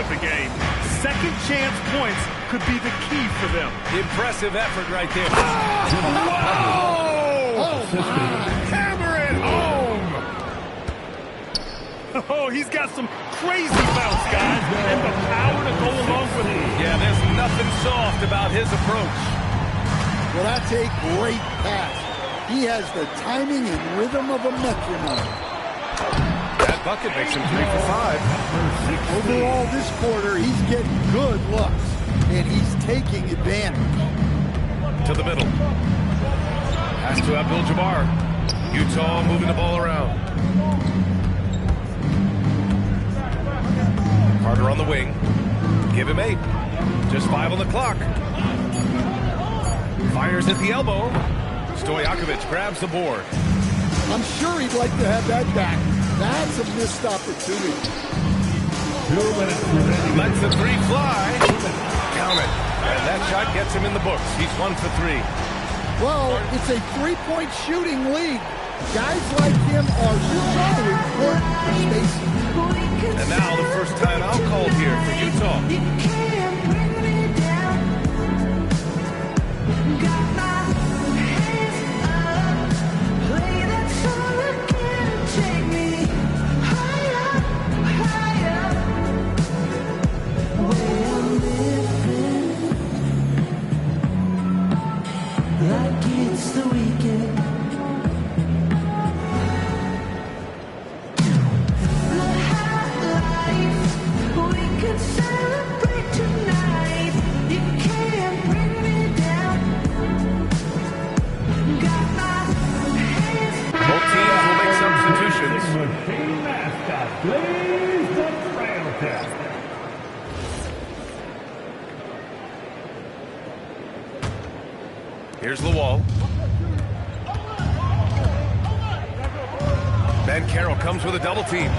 of the game. Second chance points could be the key for them. Impressive effort right there. Whoa! Hammer it home! Oh, he's got some crazy bounce, guys, and the power to go along with it. Yeah, there's nothing soft about his approach. Well, that's a great pass. He has the timing and rhythm of a metronome. That bucket makes him 3 for 5. Overall, this quarter, he's getting good looks, and he's taking advantage. To the middle. Pass to Abdul-Jabbar. Utah moving the ball around. Carter on the wing. Give him 8. Just 5 on the clock. Fires at the elbow. Stojakovic grabs the board. I'm sure he'd like to have that back. That's a missed opportunity. Lets the 3 fly. Count it. And that shot gets him in the books. He's 1 for 3. Well, it's a 3-point shooting league. Guys like him are so important for spacing. And now the first timeout called here for Utah. Like it's the weekend. The high life, we could celebrate tonight. You can't bring me down. Got my hands. Both teams will make substitutions. Machine mascot, Blaze the Trailcat. Here's Lawal. Ben Carroll comes with a double team.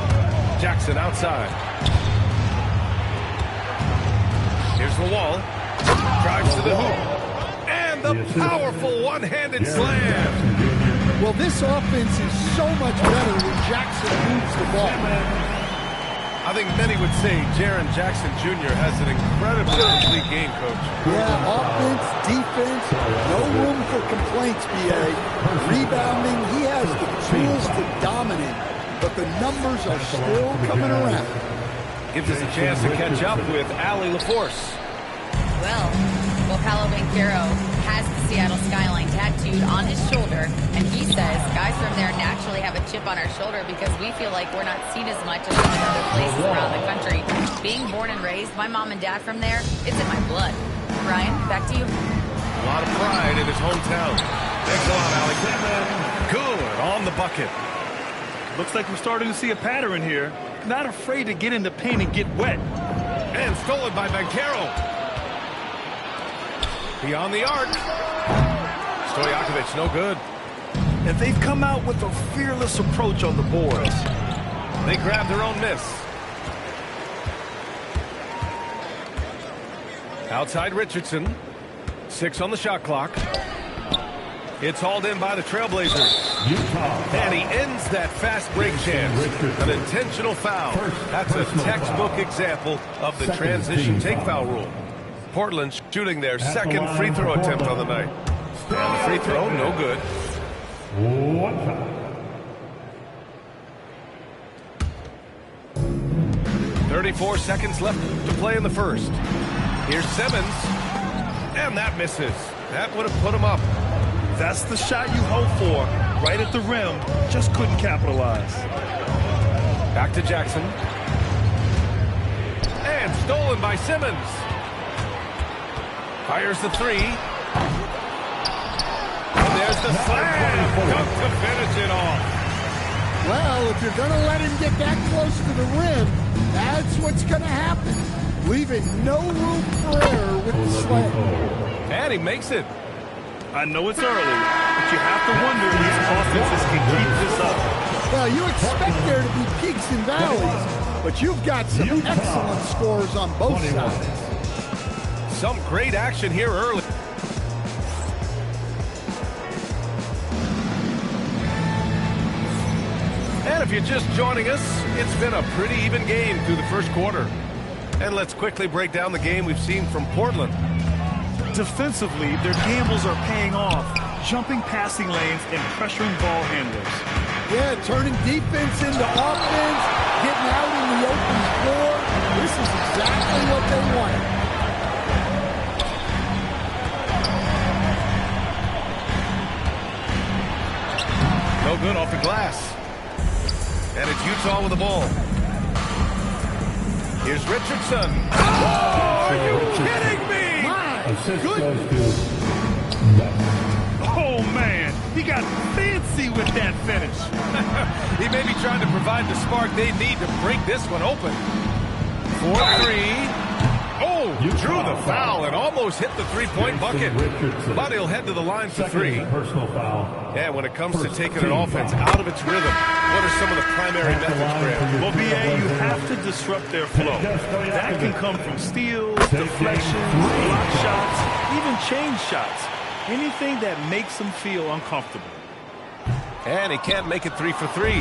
Jackson outside. Here's Lawal. Drives to the hoop. And the powerful one-handed slam. Well, this offense is so much better when Jackson moves the ball. I think many would say Jaren Jackson Jr. has an incredibly complete game, Coach. Yeah, offense, defense, no room for complaints, B.A. Rebounding, he has the tools to dominate, but the numbers are still coming around. Gives us a chance to catch up with Allie LaForce. Well, Paolo Banchero has the Seattle skyline tattooed on his shoulder, and he says guys from there naturally have a chip on our shoulder because we feel like we're not seen as much as in other places around the country. Being born and raised, my mom and dad from there, it's in my blood. Ryan, back to you. A lot of pride in his hometown. Thanks a lot, Alex. Good on the bucket. Looks like we're starting to see a pattern here. Not afraid to get in the paint and get wet. And stolen by Banchero. Beyond the arc. Stojakovic, no good. And they've come out with a fearless approach on the boards. They grab their own miss. Outside Richardson. 6 on the shot clock. It's hauled in by the Trailblazers. And he ends that fast break chance. An intentional foul. That's a textbook example of the transition take foul rule. Portland shooting their second free throw attempt on the night. And the free throw, no good. 34 seconds left to play in the first. Here's Simmons. And that misses. That would have put him up. That's the shot you hope for. Right at the rim. Just couldn't capitalize. Back to Jackson. And stolen by Simmons. Fires the 3. And there's the slam. Dunk to finish it off. Well, if you're going to let him get that close to the rim, that's what's going to happen. Leaving no room for error with the slam. And he makes it. I know it's early, but you have to wonder if these offenses can keep this up. Well, you expect there to be peaks and valleys, but you've got some excellent scores on both sides. Some great action here early. And if you're just joining us, it's been a pretty even game through the first quarter. And let's quickly break down the game we've seen from Portland. Defensively, their gambles are paying off, jumping passing lanes and pressuring ball handlers. Yeah, turning defense into offense, getting out in the open floor. This is exactly what they wanted. No good off the glass. And it's Utah with the ball. Here's Richardson. Oh, are you kidding me? Assist Good. goes to Oh, man, he got fancy with that finish. He may be trying to provide the spark they need to break this one open. 4-3. Oh, drew the foul and almost hit the three-point bucket. But he'll head to the line for three. Personal foul. Yeah, when it comes to taking an offense out of its rhythm, what are some of the primary methods, Graham? Well, BA, you have to disrupt their flow. That can come from steals, deflections, block shots, even change shots. Anything that makes them feel uncomfortable. And he can't make it 3 for 3.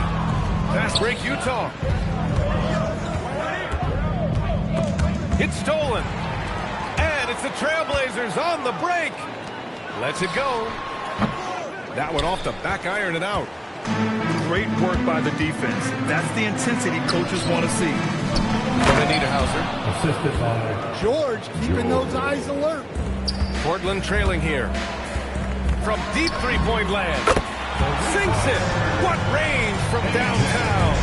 Fast break, Utah. It's stolen. And it's the Trailblazers on the break. Lets it go. That one off the back iron and out. Great work by the defense. That's the intensity coaches want to see. Anita Hauser. Assisted by George keeping those eyes alert. Portland trailing here. From deep three-point land. Sinks it. What range from downtown.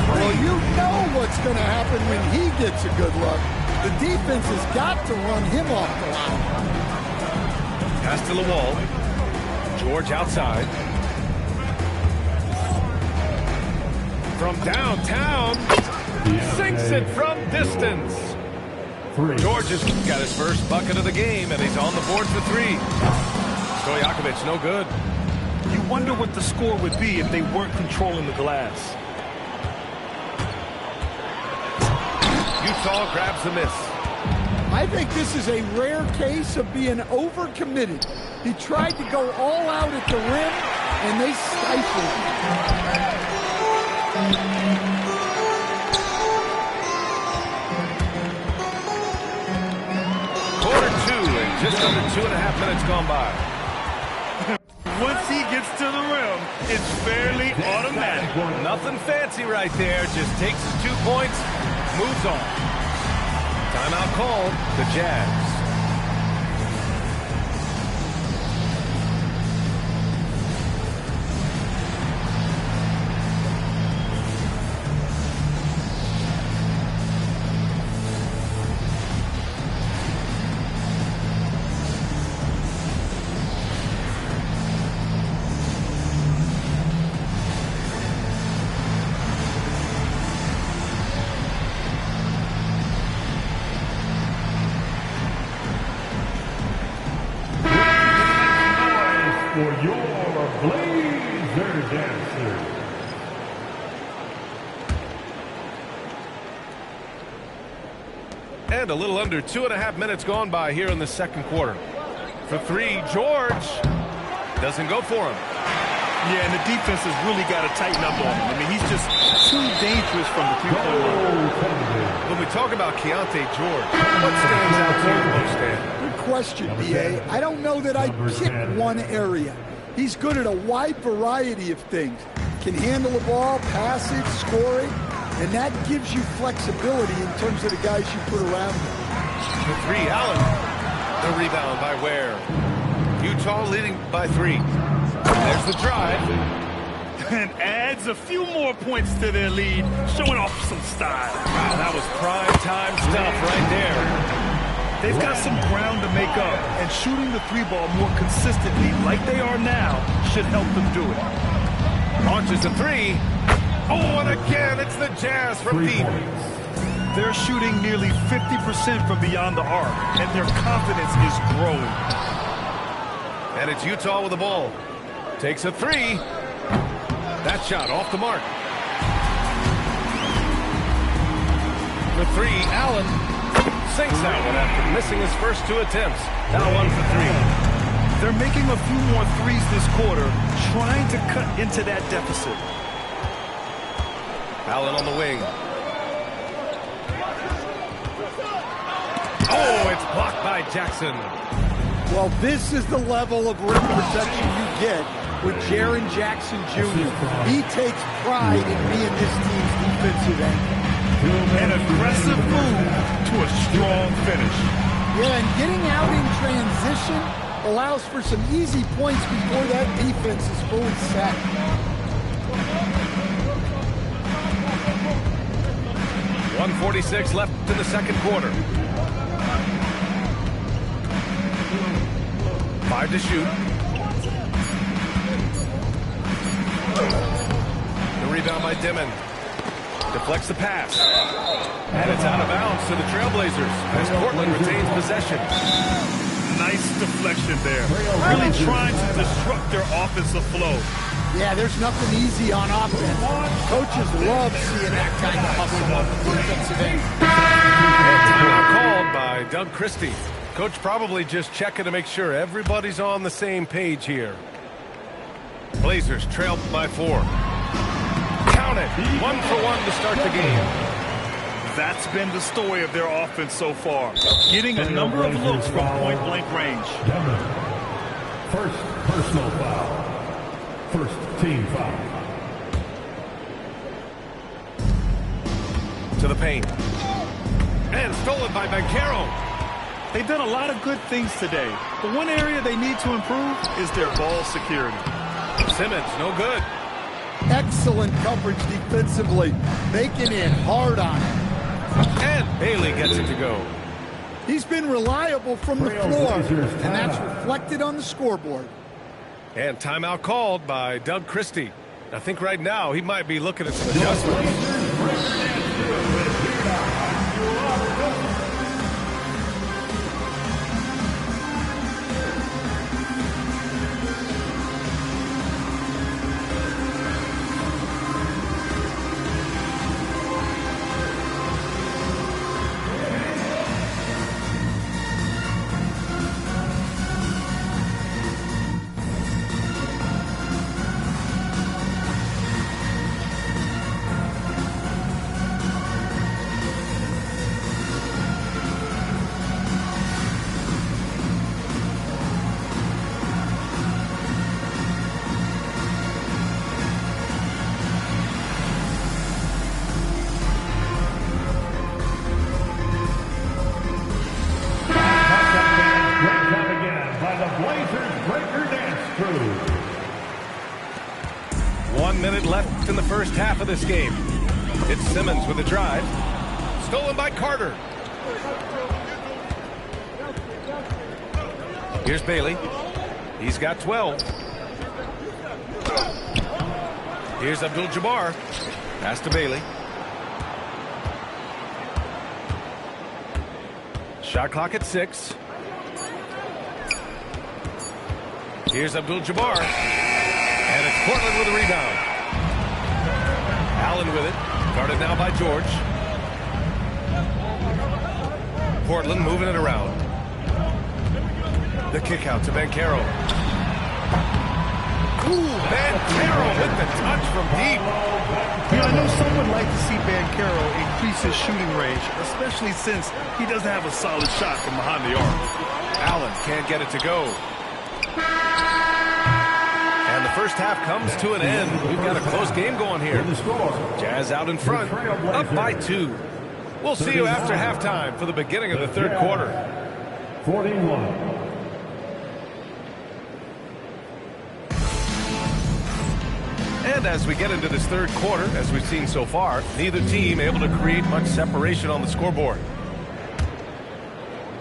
Well, you know what's going to happen when he gets a good look. The defense has got to run him off the line. Pass to the wall. George outside. From downtown. Sinks it from distance. George has got his first bucket of the game, and he's on the board for three. Stojakovic, no good. You wonder what the score would be if they weren't controlling the glass. Utah grabs the miss. I think this is a rare case of being overcommitted. He tried to go all out at the rim, and they stifled him. Quarter two, and just under 2.5 minutes gone by. Once he gets to the rim, it's fairly automatic. Nothing fancy right there. Just takes his 2 points, moves on. Timeout called, the Jazz. for your Blazer Dancers. And a little under 2.5 minutes gone by here in the second quarter. For three, George doesn't go for him. Yeah, and the defense has really got to tighten up on him. I mean, he's just too dangerous from the three-point line. When we talk about Keontae George, what stands out to you the most, Dan? Good question, B.A. I don't know that I'd pick one area. He's good at a wide variety of things. Can handle the ball, pass it, score it, and that gives you flexibility in terms of the guys you put around him. For three, Allen. The rebound by Ware. Utah leading by 3. There's the drive. And adds a few more points to their lead, showing off some style. Wow, that was prime time stuff right there. They've got some ground to make up, and shooting the three ball more consistently like they are now should help them do it. Launches a 3. Oh, and again, it's the Jazz from deep. They're shooting nearly 50% from beyond the arc, and their confidence is growing. And it's Utah with the ball. Takes a 3. That shot off the mark. For 3, Allen sinks that one after missing his first 2 attempts. Now 1 for 3. They're making a few more threes this quarter, trying to cut into that deficit. Allen on the wing. Oh, it's blocked by Jackson. Well, this is the level of rim protection you get with Jaren Jackson Jr. He takes pride in being this team's defensive end. An aggressive move to a strong finish. Yeah, and getting out in transition allows for some easy points before that defense is fully set. .146 left in the second quarter. 5 to shoot. The rebound by Dimon. Deflects the pass. And it's out of bounds to the Trailblazers as Portland retains possession. Nice deflection there. Really trying to disrupt their offensive flow. Yeah, there's nothing easy on offense. Coaches love seeing that kind of hustle on the defensive end. And timeout called by Doug Christie. Coach probably just checking to make sure everybody's on the same page here. Blazers trail by 4. Count it. 1 for 1 to start the game. That's been the story of their offense so far. Getting a number of looks from point-blank range. Demon. First personal foul. First team foul. To the paint. And stolen by Banchero. They've done a lot of good things today, but one area they need to improve is their ball security. Simmons, no good. Excellent coverage defensively, making it hard on him. And Bailey gets it to go. He's been reliable from the floor, and that's reflected on the scoreboard. And timeout called by Doug Christie. I think right now he might be looking at some adjustments. Left in the first half of this game. It's Simmons with a drive. Stolen by Carter. Here's Bailey. He's got 12. Here's Abdul-Jabbar. Pass to Bailey. Shot clock at 6. Here's Abdul-Jabbar. And it's Portland with a rebound. Allen with it. Guarded now by George. Portland moving it around. The kick out to Banchero. Ooh, Banchero with the touch from deep. You know, I know some would like to see Banchero increase his shooting range, especially since he doesn't have a solid shot from behind the arc. Allen can't get it to go. And the first half comes to an end. We've got a close game going here. Jazz out in front, up by 2. We'll see you after halftime for the beginning of the third quarter. 41. And as we get into this third quarter, as we've seen so far, neither team able to create much separation on the scoreboard.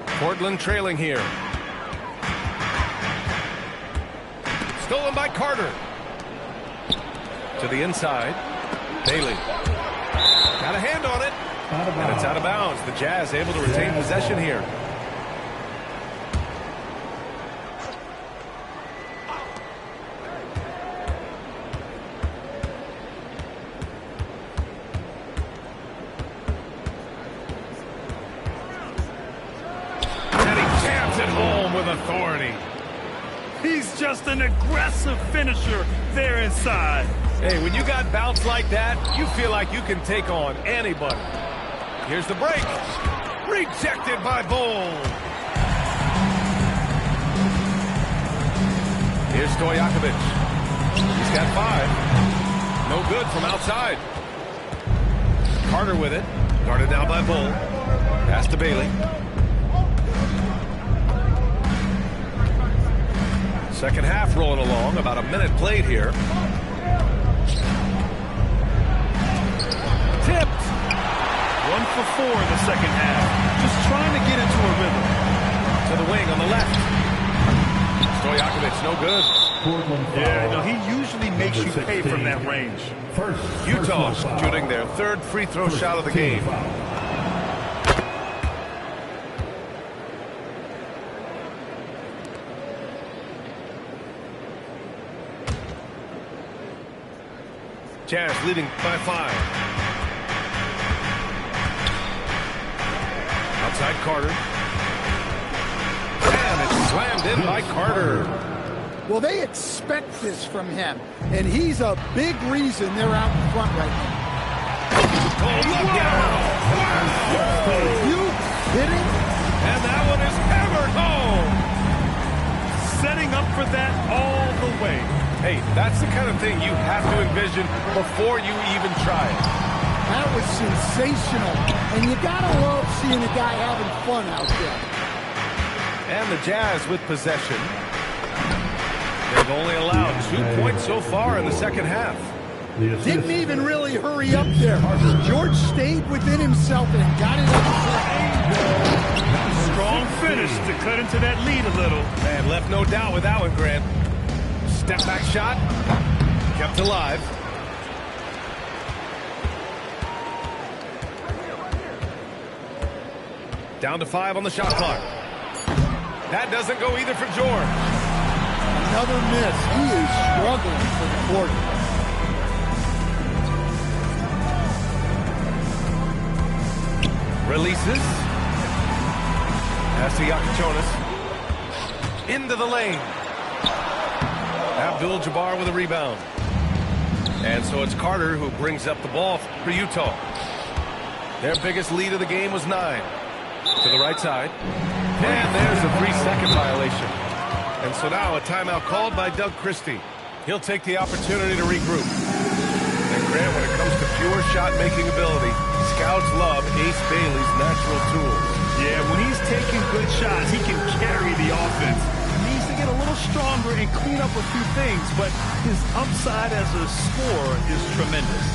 Portland trailing here. Stolen by Carter. To the inside. Bailey. Got a hand on it. And it's out of bounds. The Jazz able to retain possession here. And he jams it home with authority. He's just an aggressive finisher there inside. Hey, when you got bounce like that, you feel like you can take on anybody. Here's the break. Rejected made by Bull. Here's Stojakovic. He's got 5. No good from outside. Carter with it. Guarded down by Bull. Pass to Bailey. Second half rolling along. About a minute played here. Tipped. 1 for 4 in the second half. Just trying to get into a rhythm. To the wing on the left. Stojakovic, no good. Yeah, no, he usually makes you pay from that range. Utah shooting their 3rd free throw shot of the game. Jazz leading by 5. Outside Carter. And it's slammed in by Carter. Well, they expect this from him, and he's a big reason they're out in front right now. Oh, look out! You kidding? And that one is hammered home. Setting up for that all the way. Hey, that's the kind of thing you have to envision before you even try it. That was sensational, and you gotta love seeing a guy having fun out there. And the Jazz with possession. They've only allowed 2 points so far in the second half. Didn't even really hurry up there. George stayed within himself and got it up. Strong finish to cut into that lead a little. Man, left no doubt with that one, Grant. Step back shot. Kept alive. Down to 5 on the shot clock. That doesn't go either for George. Another miss. He is struggling for the quarter. Releases. Pass to Yakuchonis. Into the lane. Abdul-Jabbar with a rebound. And so it's Carter who brings up the ball for Utah. Their biggest lead of the game was 9. To the right side. And there's a 3-second violation. And so now a timeout called by Doug Christie. He'll take the opportunity to regroup. And Grant, when it comes to pure shot-making ability, scouts love Ace Bailey's natural tools. Yeah, when he's taking good shots, he can carry the offense. He needs to get a little stronger and clean up a few things, but his upside as a scorer is tremendous.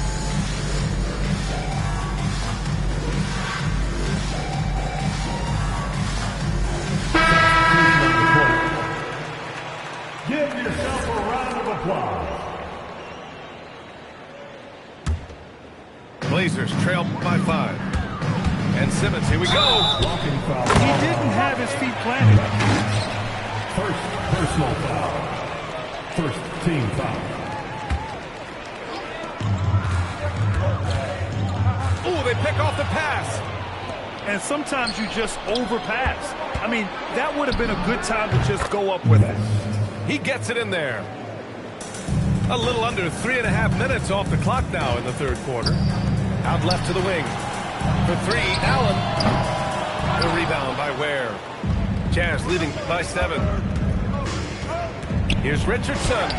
Give yourself a round of applause. Blazers trail by 5. And Simmons, here we go. Walking foul. He didn't have his feet planted. First personal foul. First team foul. Oh, they pick off the pass. And sometimes you just overpass. I mean, that would have been a good time to just go up with it. He gets it in there. A little under 3.5 minutes off the clock now in the third quarter. Out left to the wing. For 3, Allen. The rebound by Ware. Jazz leading by 7. Here's Richardson.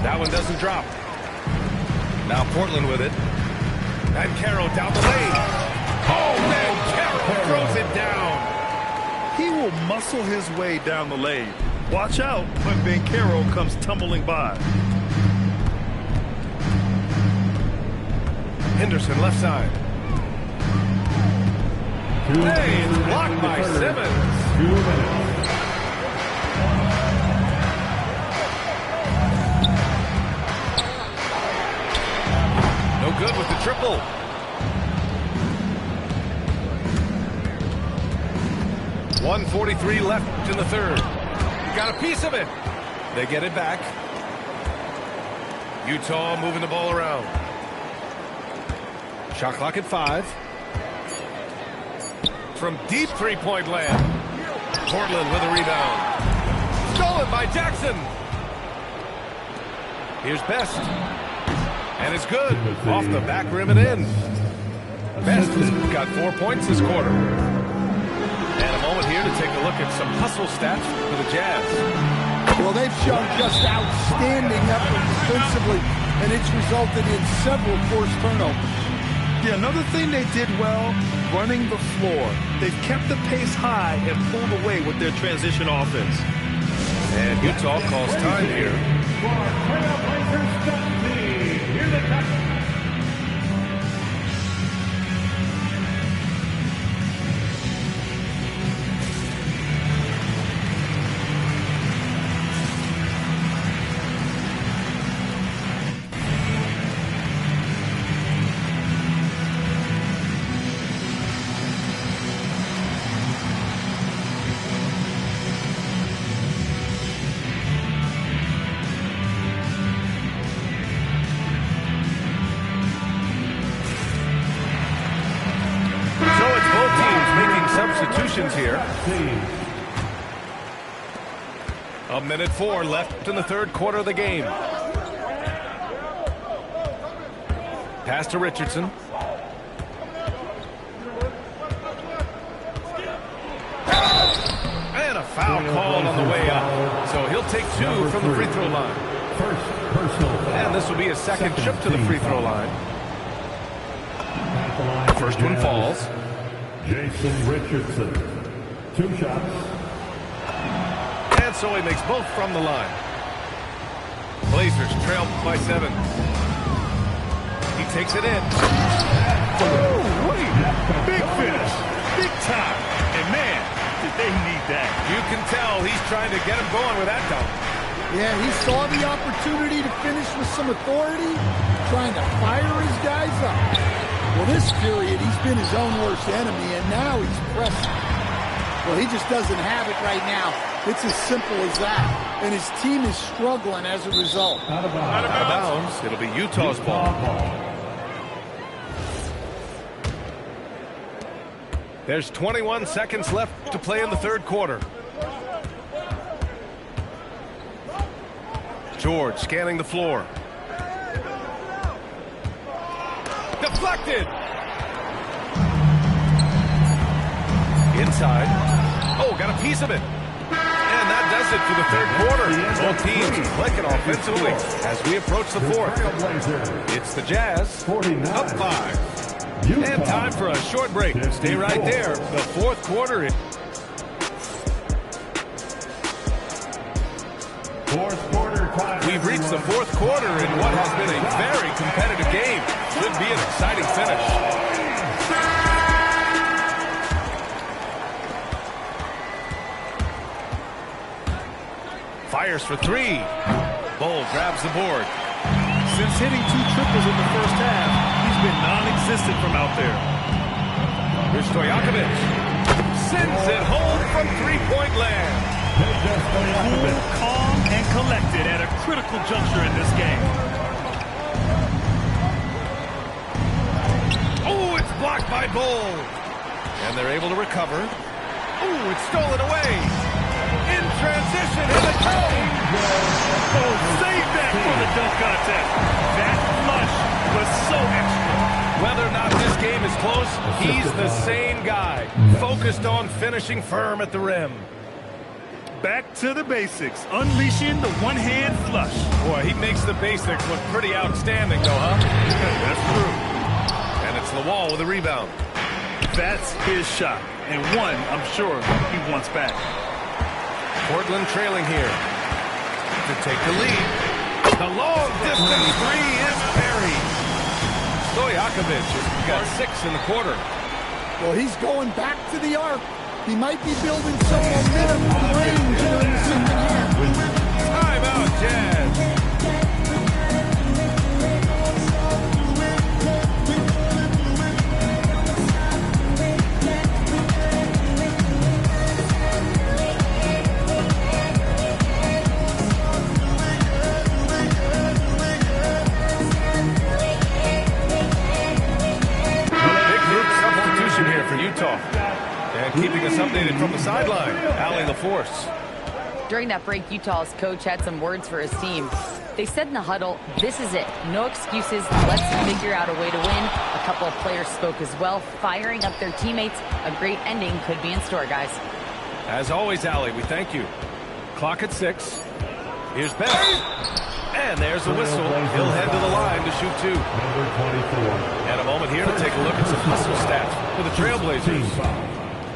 That one doesn't drop. Now Portland with it. And Caro down the lane. Oh, man, Caro throws it down. He will muscle his way down the lane. Watch out when Banchero comes tumbling by. Henderson left side. Hey, it's blocked by Simmons. 2 minutes. No good with the triple. .143 left in the third. Got a piece of it. They get it back. Utah moving the ball around. Shot clock at 5. From deep three-point land. Portland with a rebound. Stolen by Jackson. Here's Best. And it's good. Off the back rim and in. Best has got 4 points this quarter. look at some hustle stats for the Jazz. Well, they've shown just outstanding effort defensively, and it's resulted in several forced turnovers. Yeah, another thing they did well, running the floor. They've kept the pace high and pulled away with their transition offense. And Utah calls time here. Substitutions here. 1:04 left in the third quarter of the game. Pass to Richardson. And a foul called on the way up. So he'll take 2 from the free throw line. And this will be a second trip to the free throw line. First one falls. Jason Richardson, 2 shots. And so he makes both from the line. Blazers trail by 7. He takes it in. Oh, wait. Big finish. Big time. And man, did they need that. You can tell he's trying to get him going with that dunk. Yeah, he saw the opportunity to finish with some authority, trying to fire his guys up. Well, this period, he's been his own worst enemy, and now he's pressing. Well, he just doesn't have it right now. It's as simple as that. And his team is struggling as a result. Out of bounds. It'll be Utah's ball. There's 21 seconds left to play in the third quarter. George scanning the floor. Deflected. Inside. Oh, got a piece of it. And that does it for the third quarter. Both teams clicking offensively as we approach the fourth. It's the Jazz up 5. And time for a short break. Stay right there. The fourth quarter. We've reached the fourth quarter in what has been a very competitive game. Should be an exciting finish. Fires for 3. Bull grabs the board. Since hitting 2 triples in the first half, he's been non-existent from out there. Here's Stojakovic. Sends it home from three-point land. Cool, calm, and collected at a critical juncture in this game. Oh, it's blocked by Bull. And they're able to recover. Oh, it's stolen away. In transition, in the toe. Oh, save that for the dunk contest. That flush was so extra. Whether or not this game is close, he's the same guy. Focused on finishing firm at the rim. Back to the basics, unleashing the one-hand flush. Boy, he makes the basics look pretty outstanding, though, huh? That's true. And it's Lawal with a rebound. That's his shot, and one I'm sure he wants back. Portland trailing here to take the lead. The long-distance 3 is parried. Stojakovic has got 6 in the quarter. Well, he's going back to the arc. He might be building some momentum and range here in the second half. Timeout, Jazz. Big group substitution here for Utah. And keeping us updated from the sideline, Allie LaForce. During that break, Utah's coach had some words for his team. They said in the huddle, this is it. No excuses. Let's figure out a way to win. A couple of players spoke as well, firing up their teammates. A great ending could be in store, guys. As always, Allie, we thank you. Clock at 6. Here's Best. And there's the whistle. He'll head to the line to shoot 2. Number 24. And a moment here to take a look at some hustle stats for the Trailblazers.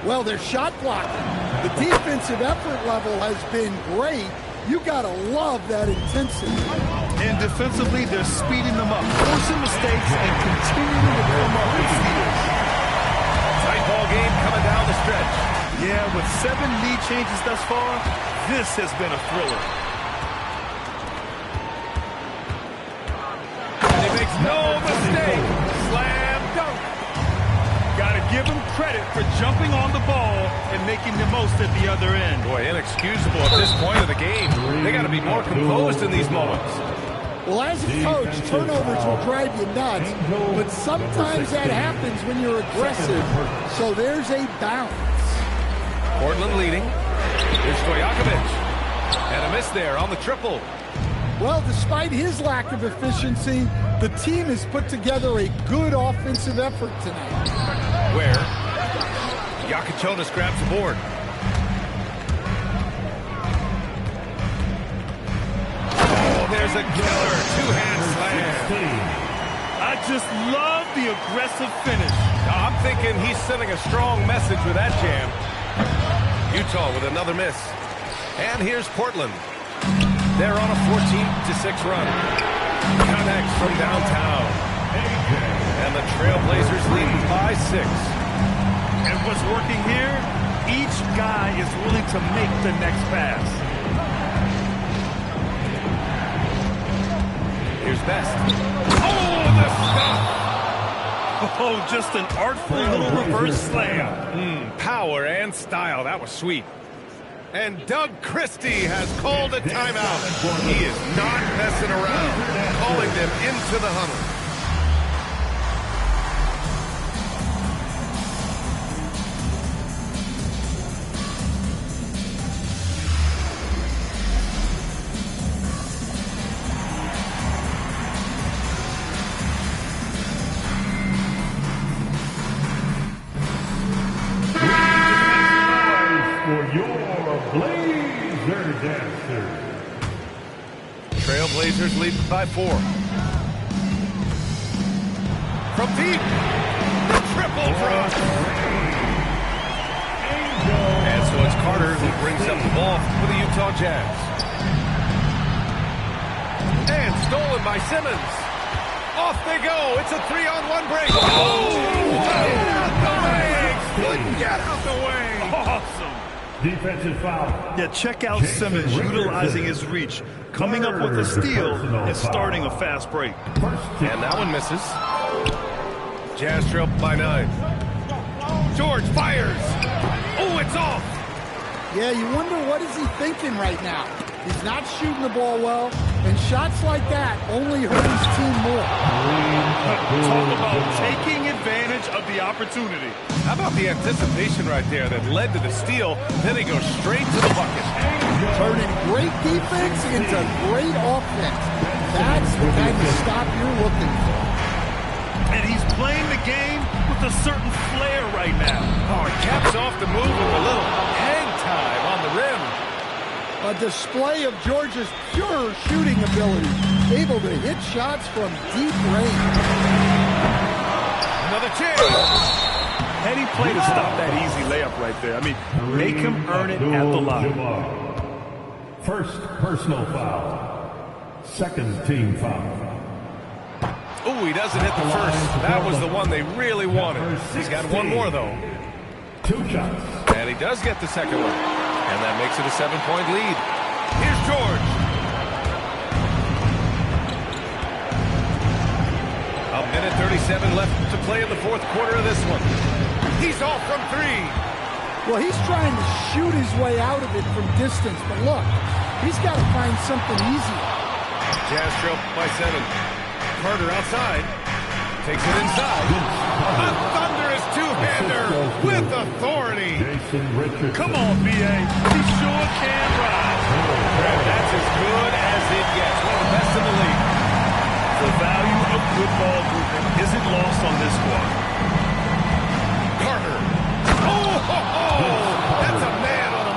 Well, they're shot blocking. The defensive effort level has been great. You got to love that intensity. And defensively, they're speeding them up, forcing mistakes and continuing to come up with steals. Tight ball game coming down the stretch. Yeah, with 7 lead changes thus far, this has been a thriller. And he makes no mistake. Slam dunk. Got to give him credit for jumping on the ball and making the most at the other end. Boy, inexcusable at this point of the game. They got to be more composed in these moments. Well, as a coach, turnovers will drive you nuts, but sometimes that happens when you're aggressive. So there's a balance. Portland leading. Here's Stojakovic. And a miss there on the triple. Well, despite his lack of efficiency, the team has put together a good offensive effort tonight. Where Yakichonis grabs the board. Oh, there's a killer two-hand slam. I just love the aggressive finish. I'm thinking he's sending a strong message with that jam. Utah with another miss. And here's Portland. They're on a 14-6 run. Connects from downtown. And the Trailblazers lead by 6. And what's working here, each guy is willing to make the next pass. Here's Best. Oh, the stop! Oh, just an artful little reverse slam. Power and style. That was sweet. And Doug Christie has called a timeout. He is not messing around, calling them into the huddle. Trailblazers lead by 4. From deep, the triple drop. And so it's Carter who brings up the ball for the Utah Jazz. And stolen by Simmons. Off they go. It's a 3-on-1 break. Oh! Get out the way. Awesome. Defensive foul. Yeah, check out Simmons utilizing his reach, coming up with a steal and starting a fast break. And that one misses. Jazz trail by 9. George fires. Oh, it's off. Yeah, you wonder what is he thinking right now. He's not shooting the ball well, and shots like that only hurt his team more. Talk about taking advantage of the opportunity. How about the anticipation right there that led to the steal, then he goes straight to the bucket. Turning great defense into great offense. That's the kind of stop you're looking for. And he's playing the game with a certain flair right now. Oh, he caps off the move with a little hang time on the rim. A display of Georgia's pure shooting ability, able to hit shots from deep range. Another chance. Heady play to stop that easy layup right there. I mean, make him earn it at the line. First personal foul. Second team foul. Oh, he doesn't hit the first. That was the one they really wanted. He's got one more, though. 2 shots. And he does get the second one. And that makes it a 7-point lead. Here's George. A minute 37 left to play in the fourth quarter of this one. He's off from 3. Well, he's trying to shoot his way out of it from distance, but look, he's got to find something easier. Jazz trail by 7. Carter outside. Takes it inside. A thunderous two-hander with authority. Jason Richardson. Come on, B.A. He sure can ride. And that's as good as it gets. One of the best in the league. The value of good ball movement isn't lost on this squad. Carter. Oh, ho, ho. That's a man on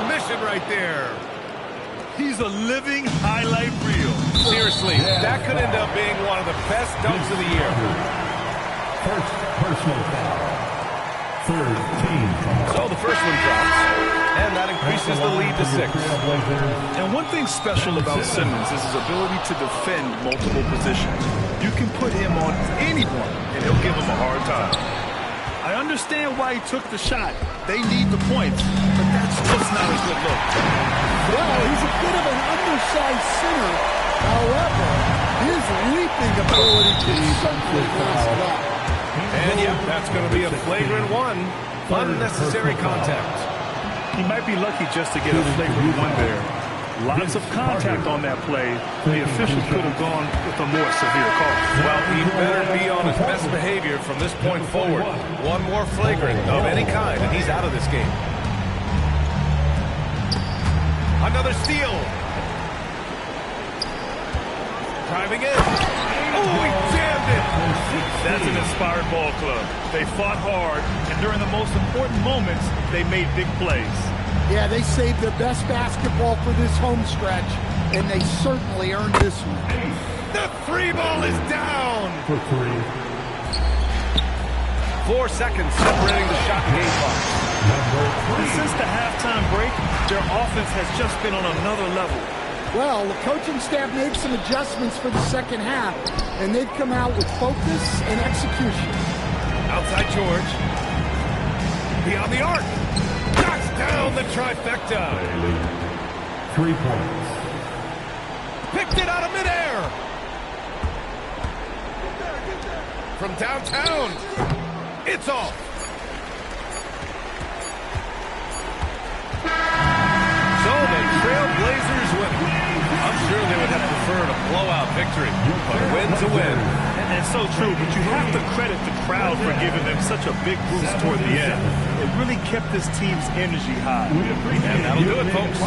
a living highlight reel. Seriously, that could end up being one of the best dunks of the year. First personal foul. Third team foul. So the first one drops, and that increases the lead to 6. And one thing special about Simmons is his ability to defend multiple positions. You can put him on anyone, and he'll give him a hard time. I understand why he took the shot. They need the points, but that's just not a good look. Well, he's a bit of an undersized center. However, his leaping ability can certainly mess it up. And yeah, that's going to be a flagrant one. Unnecessary contact. He might be lucky just to get a flagrant one there. Lots of contact on that play. The official could have gone with a more severe call. Well, he better be on his best behavior from this point forward. One more flagrant of any kind, and he's out of this game. Another steal. Driving in. Oh, he jammed it. That's an inspired ball club. They fought hard, and during the most important moments, they made big plays. Yeah, they saved their best basketball for this home stretch, and they certainly earned this one. The three ball is down. For 3. 4 seconds separating the shot and game clock. Since the halftime break, their offense has just been on another level. Well, the coaching staff made some adjustments for the second half, and they've come out with focus and execution. Outside George. Beyond the arc. Knocks down the trifecta. 3 points. Picked it out of midair. From downtown. It's off. So the Trailblazers win. I'm sure they would have preferred a blowout victory, but a win's a win. And so true, but you have to credit the crowd for giving them such a big boost toward the end. It really kept this team's energy high. And that'll do it, folks.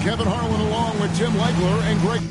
Kevin Harlan along with Tim Legler and Greg.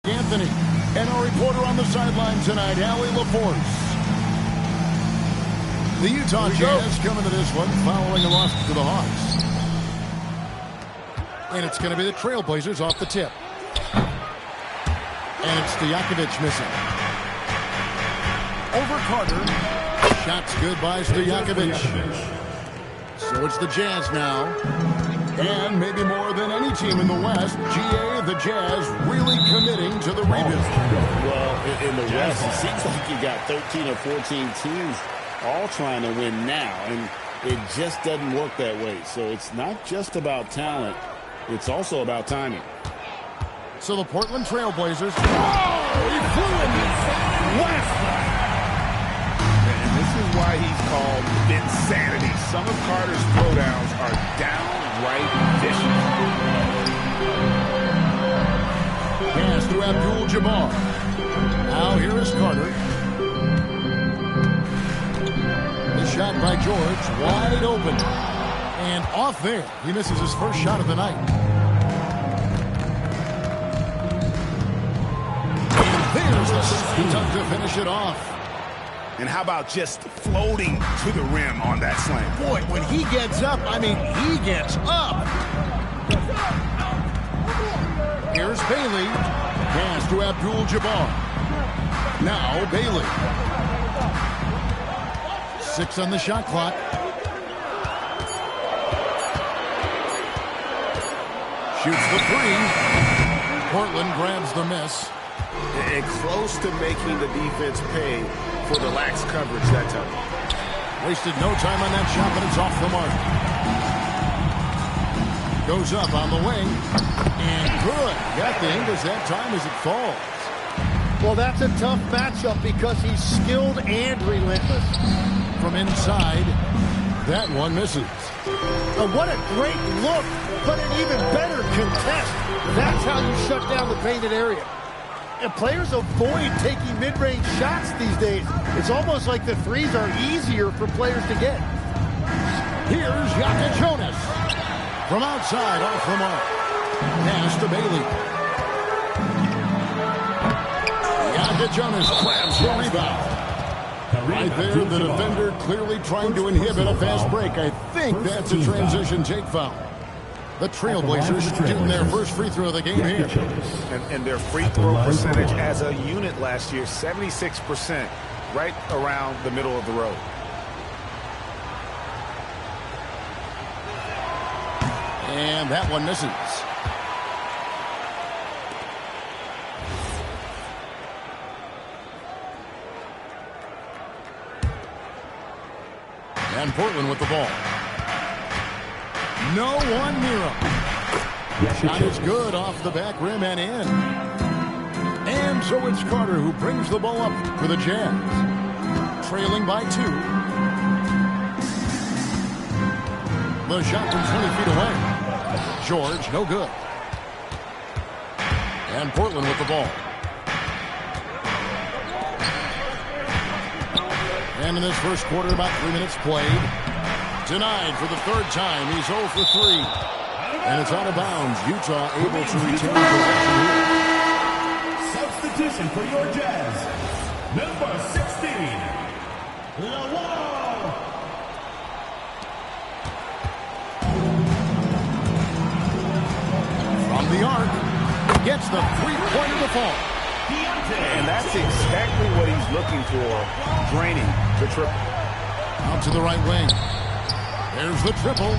Anthony, and our reporter on the sideline tonight, Allie LaForce. The Utah Jazz coming to this one following a loss to the Hawks. And it's going to be the Trailblazers off the tip. And it's Stojakovic missing. Over Carter. Shots good by Stojakovic. So it's the Jazz now. And maybe more than any team in the West, GA, the Jazz, really committing to the rebuild. Well, in the West, it seems like you got 13 or 14 teams all trying to win now, and it just doesn't work that way. So it's not just about talent, it's also about timing. So the Portland Trailblazers. Oh, he flew in West. And this is why he's called insanity. Some of Carter's throwdowns are downright vicious. Pass to Abdul-Jabbar. Now here is Carter. The shot by George, wide open. And off there. He misses his first shot of the night. And there's the dunk to finish it off. And how about just floating to the rim on that slam? Boy, when he gets up, I mean, he gets up. Here's Bailey. Pass to Abdul-Jabbar. Now Bailey. 6 on the shot clock. Shoots the 3. Portland grabs the miss. And close to making the defense pay for the lax coverage that time. Wasted no time on that shot, but it's off the mark. Goes up on the wing. And good. Got the Ingles that time as it falls. Well, that's a tough matchup because he's skilled and relentless. From inside, that one misses. And what a great look, but an even better contest. That's how you shut down the painted area. And players avoid taking mid-range shots these days. It's almost like the threes are easier for players to get. Here's Yaka Jonas. From outside, off the mark. Pass to Bailey. Yaka Jonas grabs the rebound. Right there, the defender clearly trying to inhibit a fast break. I think that's a transition take foul. The Trailblazers getting their first free throw of the game here. And their free throw percentage as a unit last year, 76%, right around the middle of the road. And that one misses. And Portland with the ball. No one near him. Shot is good off the back rim and in. And so it's Carter who brings the ball up for the Jazz. Trailing by 2. The shot from 20 feet away. George, no good. And Portland with the ball. And in this first quarter, about 3 minutes played. Denied for the 3rd time. He's 0 for 3. And it's out of bounds. Utah able to retain possession here. Substitution for your Jazz. Number 16. Lawal. From the arc. Gets the 3-pointer to fall. And that's exactly what he's looking for. Draining the triple. Out to the right wing. There's the triple.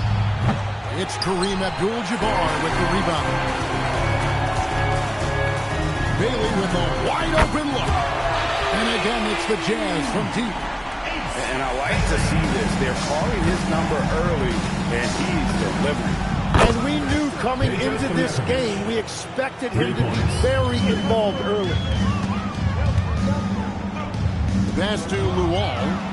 It's Kareem Abdul-Jabbar with the rebound. Bailey with a wide open look. And again, it's the Jazz from deep. And I like to see this. They're calling his number early, and he's delivering. And we knew coming into this game, we expected him to be very involved early. Pass to Luol.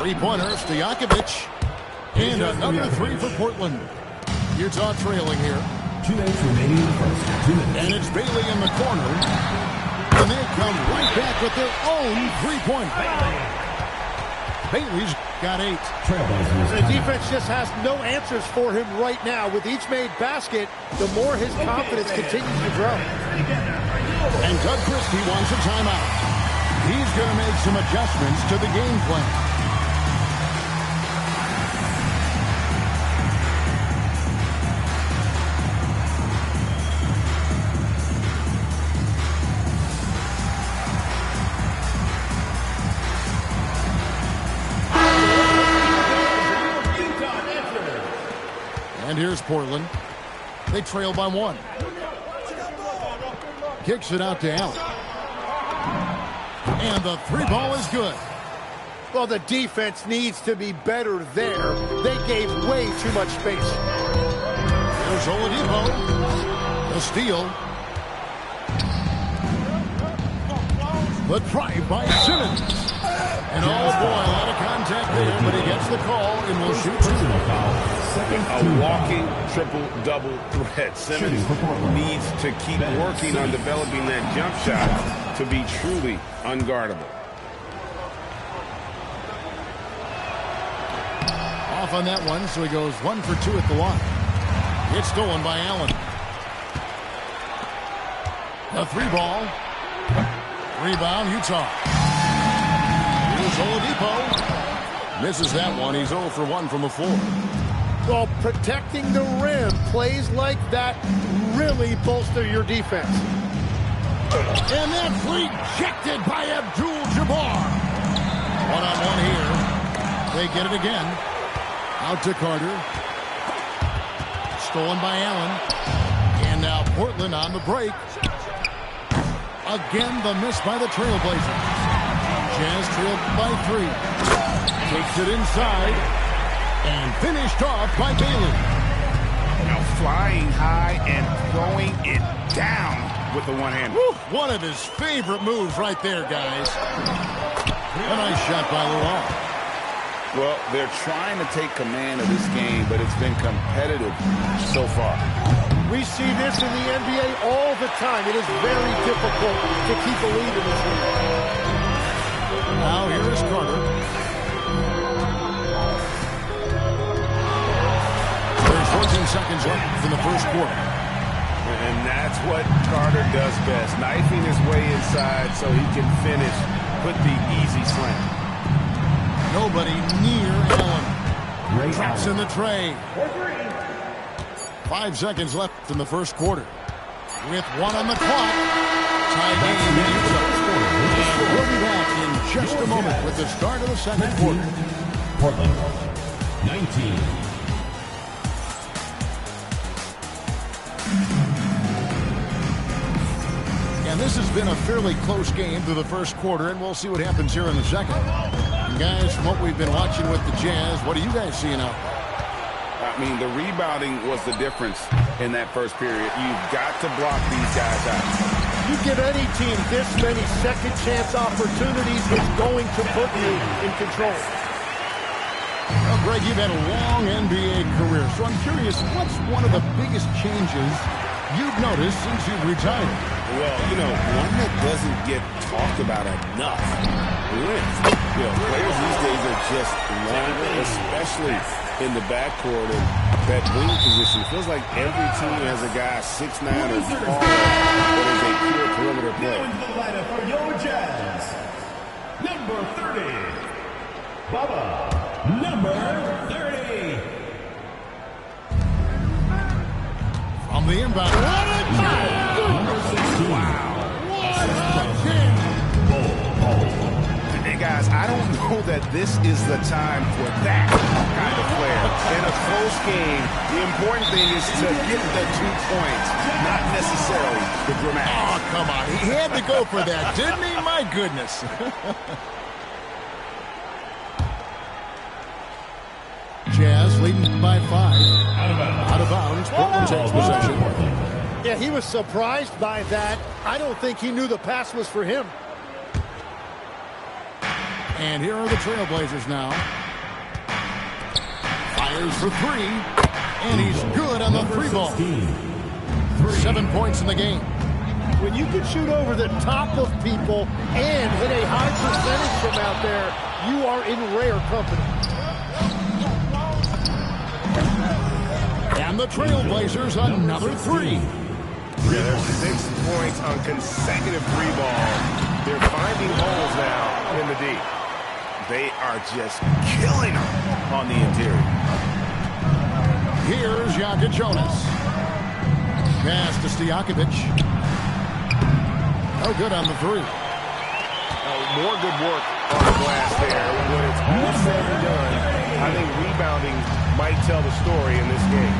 Three-pointer, Stojakovic. And another three for Portland. Utah trailing here. 2 minutes remaining in the first. 2 minutes. And it's Bailey in the corner. And they come right back with their own three-pointer. Bailey's got 8. The defense just has no answers for him right now. With each made basket, the more his confidence continues to grow. And Doug Christie wants a timeout. He's going to make some adjustments to the game plan. And here's Portland. They trail by 1. Kicks it out to Allen. And the three ball is good. Well, the defense needs to be better there. They gave way too much space. There's Oladipo. The steal. The drive by Simmons. And oh boy, a lot of contact there, but he gets the call and will shoot 2. A walking triple-double threat. Simmons needs to keep working on developing that jump shot to be truly unguardable. Off on that one, so he goes 1 for 2 at the line. It's stolen by Allen. The three ball. Rebound, Utah. Here's Oladipo. Misses that one. He's 0 for 1 from the floor. Well, protecting the rim, plays like that really bolster your defense. And that's rejected by Abdul-Jabbar. One-on-one here. They get it again. Out to Carter. Stolen by Allen. And now Portland on the break. Again, the miss by the Trailblazers. Jazz trailed by 3. Takes it inside. And finished off by Bailey. Now flying high and throwing it down with the one-hand. One of his favorite moves right there, guys. A nice shot by Luol. Well, they're trying to take command of this game, but it's been competitive so far. We see this in the NBA all the time. It is very difficult to keep a lead in this league. Now here is Carter. 14 seconds left in the first quarter. And that's what Carter does best. Knifing his way inside so he can finish, put the easy slam. Nobody near Allen. Traps in the tray. 5 seconds left in the first quarter. With 1 on the clock. Tie game in Utah. We'll be back in just a moment with the start of the second quarter. Portland, 19. And this has been a fairly close game through the first quarter, and we'll see what happens here in the second. And guys, from what we've been watching with the Jazz, what are you guys seeing out there? I mean, the rebounding was the difference in that first period. You've got to block these guys out. You give any team this many second chance opportunities, it's going to put you in control. Well, Greg, you've had a long NBA career, so I'm curious, what's one of the biggest changes you've noticed since you've retired? Well, you know, one that doesn't get talked about enough. Length. You know, players these days are just longer, especially in the backcourt. And that wing position feels like every team has a guy 6'9" or taller that is a pure perimeter player. Into the lineup for your Jazz. Number 30. Bubba. Number 30. From the inbound. What a time! Wow. What a game! They got Guys, I don't know that this is the time for that kind of flair. In a close game, the important thing is to get the 2 points, not necessarily the dramatics. Oh, come on. He had to go for that, didn't he? My goodness. Jazz leading by 5. Out of bounds. Portland takes possession. Yeah, he was surprised by that. I don't think he knew the pass was for him. And here are the Trailblazers now. Fires for 3. And he's good on the 3-ball. 7 points in the game. When you can shoot over the top of people and hit a high percentage from out there, you are in rare company. And the Trailblazers another 3. Yeah, there's 6 points on consecutive 3-ball. They're finding holes now in the D. They are just killing them on the interior. Here's Jokic Jonas. Pass to Stojakovic. Oh, good on the 3. More good work on the glass there. When it's all said and done, I think rebounding might tell the story in this game.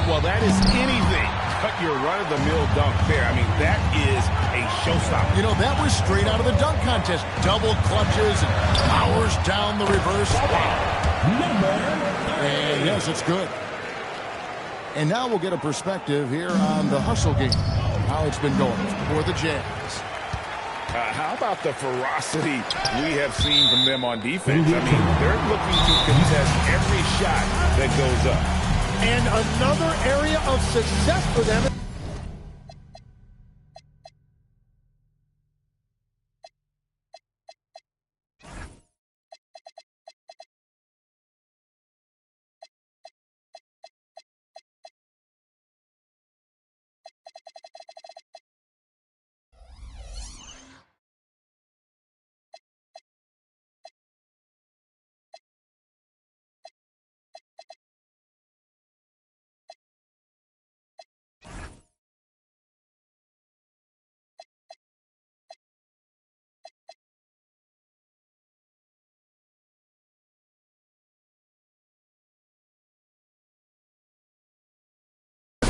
Well, that is anything. Cut your run-of-the-mill dunk there. I mean, that is a showstopper. You know, that was straight out of the dunk contest. Double clutches and powers down the reverse. And yes, it's good. And now we'll get a perspective here on the hustle game. How it's been going for the Jazz. How about the ferocity we have seen from them on defense? I mean, they're looking to contest every shot that goes up. And another area of success for them.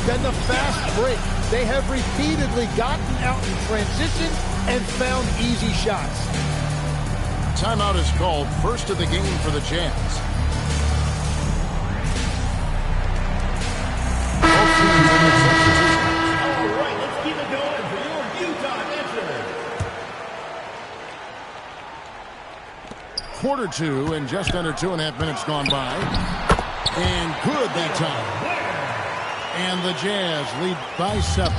Then the fast break. They have repeatedly gotten out in transition and found easy shots. Timeout is called. First of the game for the Jazz. All right, let's keep it going for your Utah Metro. Quarter 2 and just under 2.5 minutes gone by. And good that time. And the Jazz lead by 7.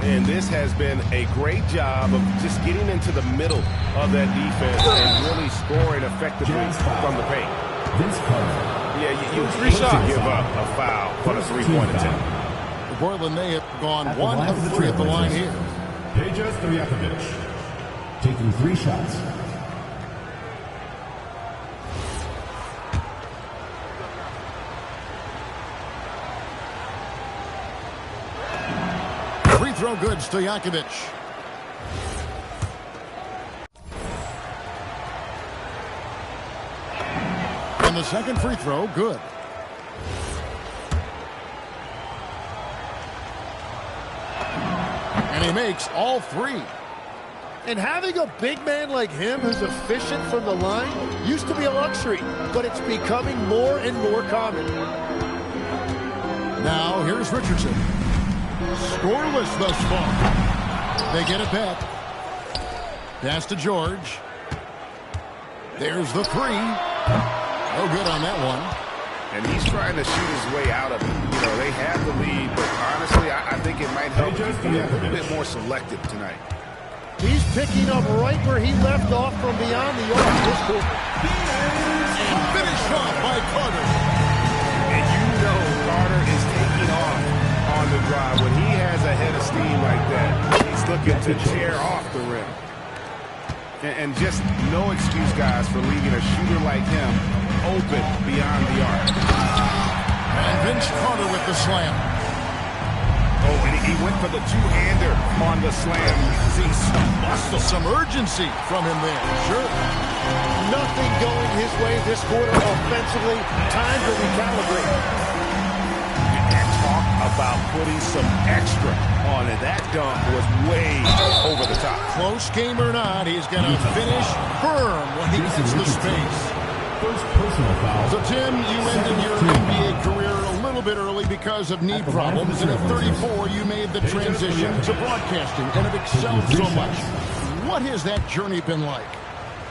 And this has been a great job of just getting into the middle of that defense and really scoring effectively from the paint. Yeah, you hate to give up a foul on a 3-point attempt. Portland, they have gone 1 of 3 at the line here. Peja Stojakovic taking 3 shots. Free throw good, Stojakovic. And the second free throw, good. And he makes all 3. And having a big man like him who's efficient from the line used to be a luxury, but it's becoming more and more common. Now, here's Richardson. Scoreless thus far. They get it back. Pass to George. There's the 3. No good on that one. And he's trying to shoot his way out of it. You know, they have the lead, but honestly, I think it might help to be a little bit more selective tonight. He's picking up right where he left off from beyond the arc this quarter. And finished off by Carter. And you know Carter is taking off on the drive. When he has a head of steam like that, he's looking to tear off the rim. And just no excuse, guys, for leaving a shooter like him open beyond the arc. And Vince Carter with the slam. Oh, and he went for the two-hander on the slam. You can see some muscle. Some urgency from him there. Sure. Nothing going his way this quarter offensively. Time to recalibrate. And talk about putting some extra on it. That dunk was way over the top. Close game or not, he's going to finish firm when he gets the space. First personal foul. So, Tim, you ended your NBA career a little bit early because of knee problems, and at 34, you made the transition to broadcasting and have excelled so much. What has that journey been like?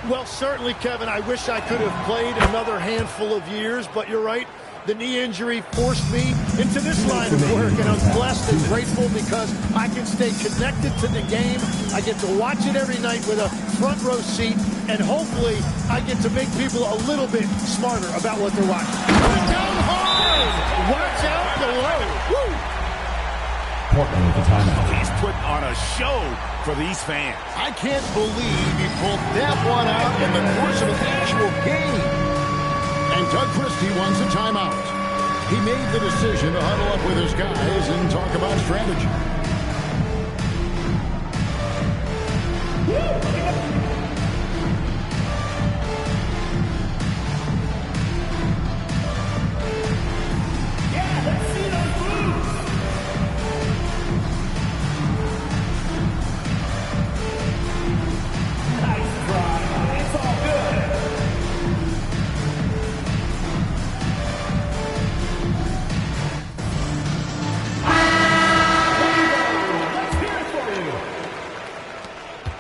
Well, certainly, Kevin, I wish I could have played another handful of years, but you're right. The knee injury forced me into this line of work, and I'm blessed and grateful because I can stay connected to the game. I get to watch it every night with a front row seat, and hopefully I get to make people a little bit smarter about what they're watching. Down hard! Watch out below. Woo! Portland with the timeout. He's putting on a show for these fans. I can't believe he pulled that one out in the course of an actual game. And Doug Christie wants a timeout. He made the decision to huddle up with his guys and talk about strategy.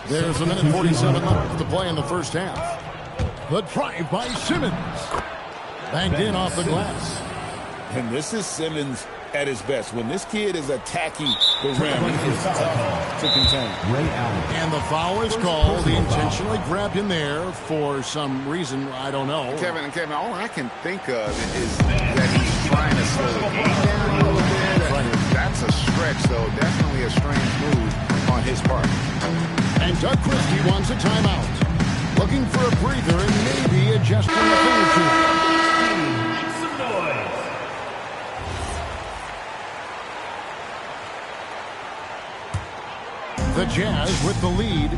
There's a minute 47 left to play in the first half. The drive by Simmons. Banged in off the glass. And this is Simmons at his best. When this kid is attacking the rim, it's tough to contain. Ray Allen. And the foul is called. He intentionally grabbed him there for some reason, I don't know. Kevin, all I can think of is that he's trying to slow the game down a little bit. That's a stretch, though. Definitely a strange move on his part. And Doug Christie wants a timeout. Looking for a breather and maybe adjusting a thing or two. Make some noise. The Jazz with the lead.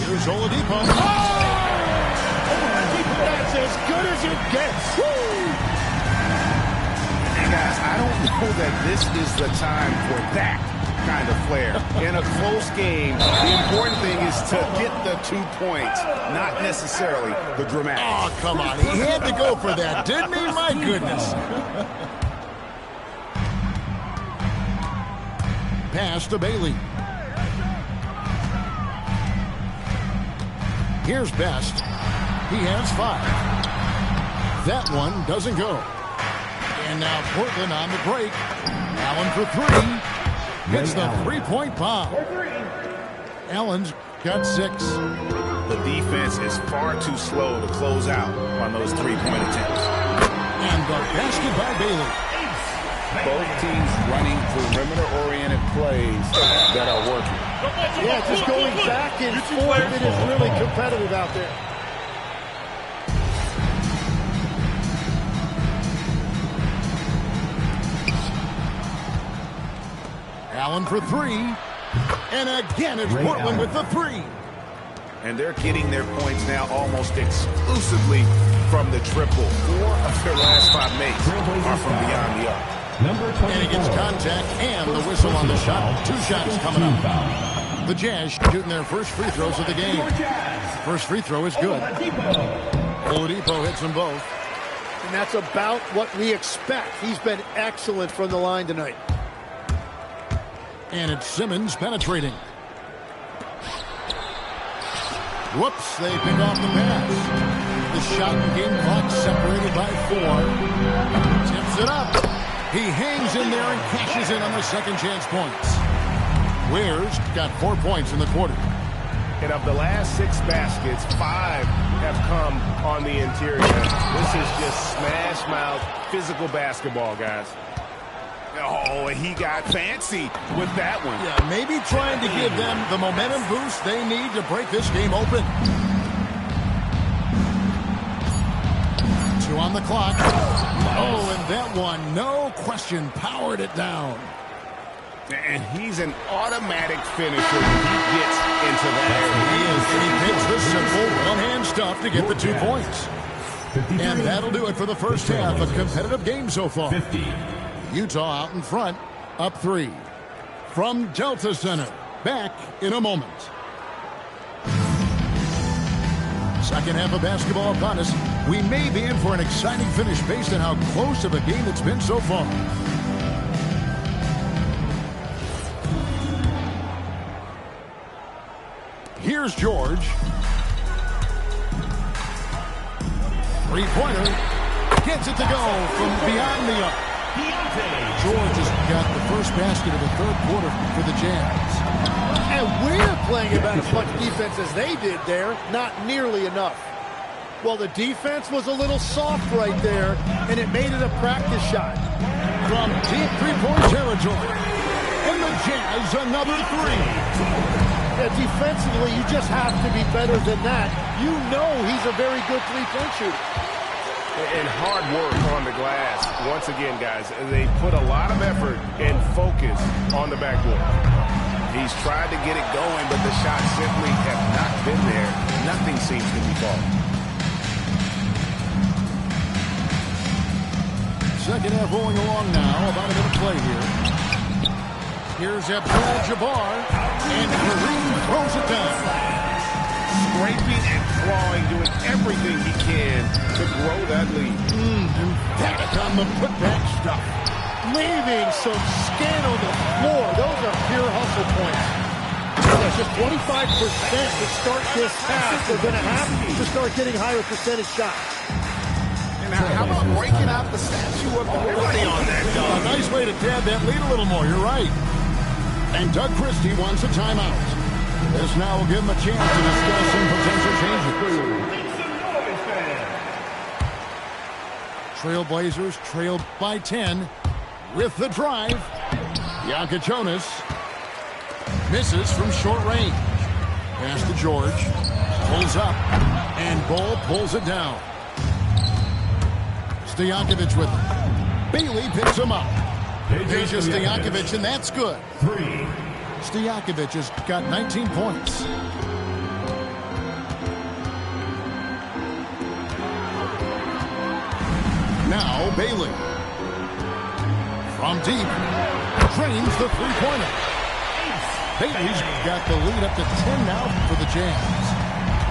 Here's Oladipo. That's as good as it gets. Woo! And guys, I don't know that this is the time for that kind of flair. In a close game, the important thing is to get the 2 points, not necessarily the dramatics. Oh, come on. He had to go for that, didn't he? My goodness. Pass to Bailey. Here's Best. He has 5. That one doesn't go. And now Portland on the break. Allen for 3. Gets the three-point bomb. Allen's got 6. The defense is far too slow to close out on those three-point attempts. And the basket by Bailey. Both teams running perimeter-oriented plays that are working. Yeah, just going back and forth, it is really competitive out there. Allen for 3. And again, it's Portland with the 3. And they're getting their points now almost exclusively from the triple. 4 of their last 5 makes are from beyond the arc. And he gets contact and the whistle on the shot. 2 shots coming up. The Jazz shooting their first free throws of the game. First free throw is good. Oladipo hits them both. And that's about what we expect. He's been excellent from the line tonight. And it's Simmons penetrating. Whoops, they pick off the pass. The shot and game clock separated by 4. Tips it up. He hangs in there and cashes in on the second chance points. Ware's got 4 points in the quarter. And of the last 6 baskets, 5 have come on the interior. This is just smash mouth physical basketball, guys. Oh, he got fancy with that one. Yeah, maybe trying to give them the momentum boost they need to break this game open. 2 on the clock. Oh, and that one, no question, powered it down. And he's an automatic finisher when he gets into that He is. And he picks the simple one-hand stuff to get the 2 points. And that'll do it for the first half. A competitive game so far. Utah out in front, up 3. From Delta Center, back in a moment. Second half of basketball upon us. We may be in for an exciting finish based on how close of a game it's been so far. Here's George. Three-pointer. Gets it to go from beyond the arc. George has got the first basket of the third quarter for the Jazz. And we're playing about as much defense as they did there. Not nearly enough. Well, the defense was a little soft right there, and it made it a practice shot. From deep three-point territory. And the Jazz another 3. Defensively, you just have to be better than that. You know he's a very good three-point shooter. And hard work on the glass. Once again, guys, they put a lot of effort and focus on the backboard. He's tried to get it going, but the shots simply have not been there. Nothing seems to be falling. Second half rolling along now. About a minute play here. Here's Abdul-Jabbar, and Kareem throws it down. Scraping and clawing, doing everything he can to grow that lead. Emphatic on the putback stuff. Leaving some skin on the floor. Those are pure hustle points. That's just 25% to start this half. They're going to have to start getting higher percentage shots. And how about breaking out the statue of the liberty on that, A nice way to dab that lead a little more. You're right. And Doug Christie wants a timeout. This now will give him a chance to discuss some potential changes. Trailblazers trailed by 10 with the drive. Jonas misses from short range. Pass to George. Pulls up. And Ball pulls it down. Stojakovic with it. Bailey picks him up. Peja Stojakovic, and that's good. Stojakovic has got 19 points. Now Bailey. From deep. Drains the three-pointer. Bailey's got the lead up to 10 now for the Jazz.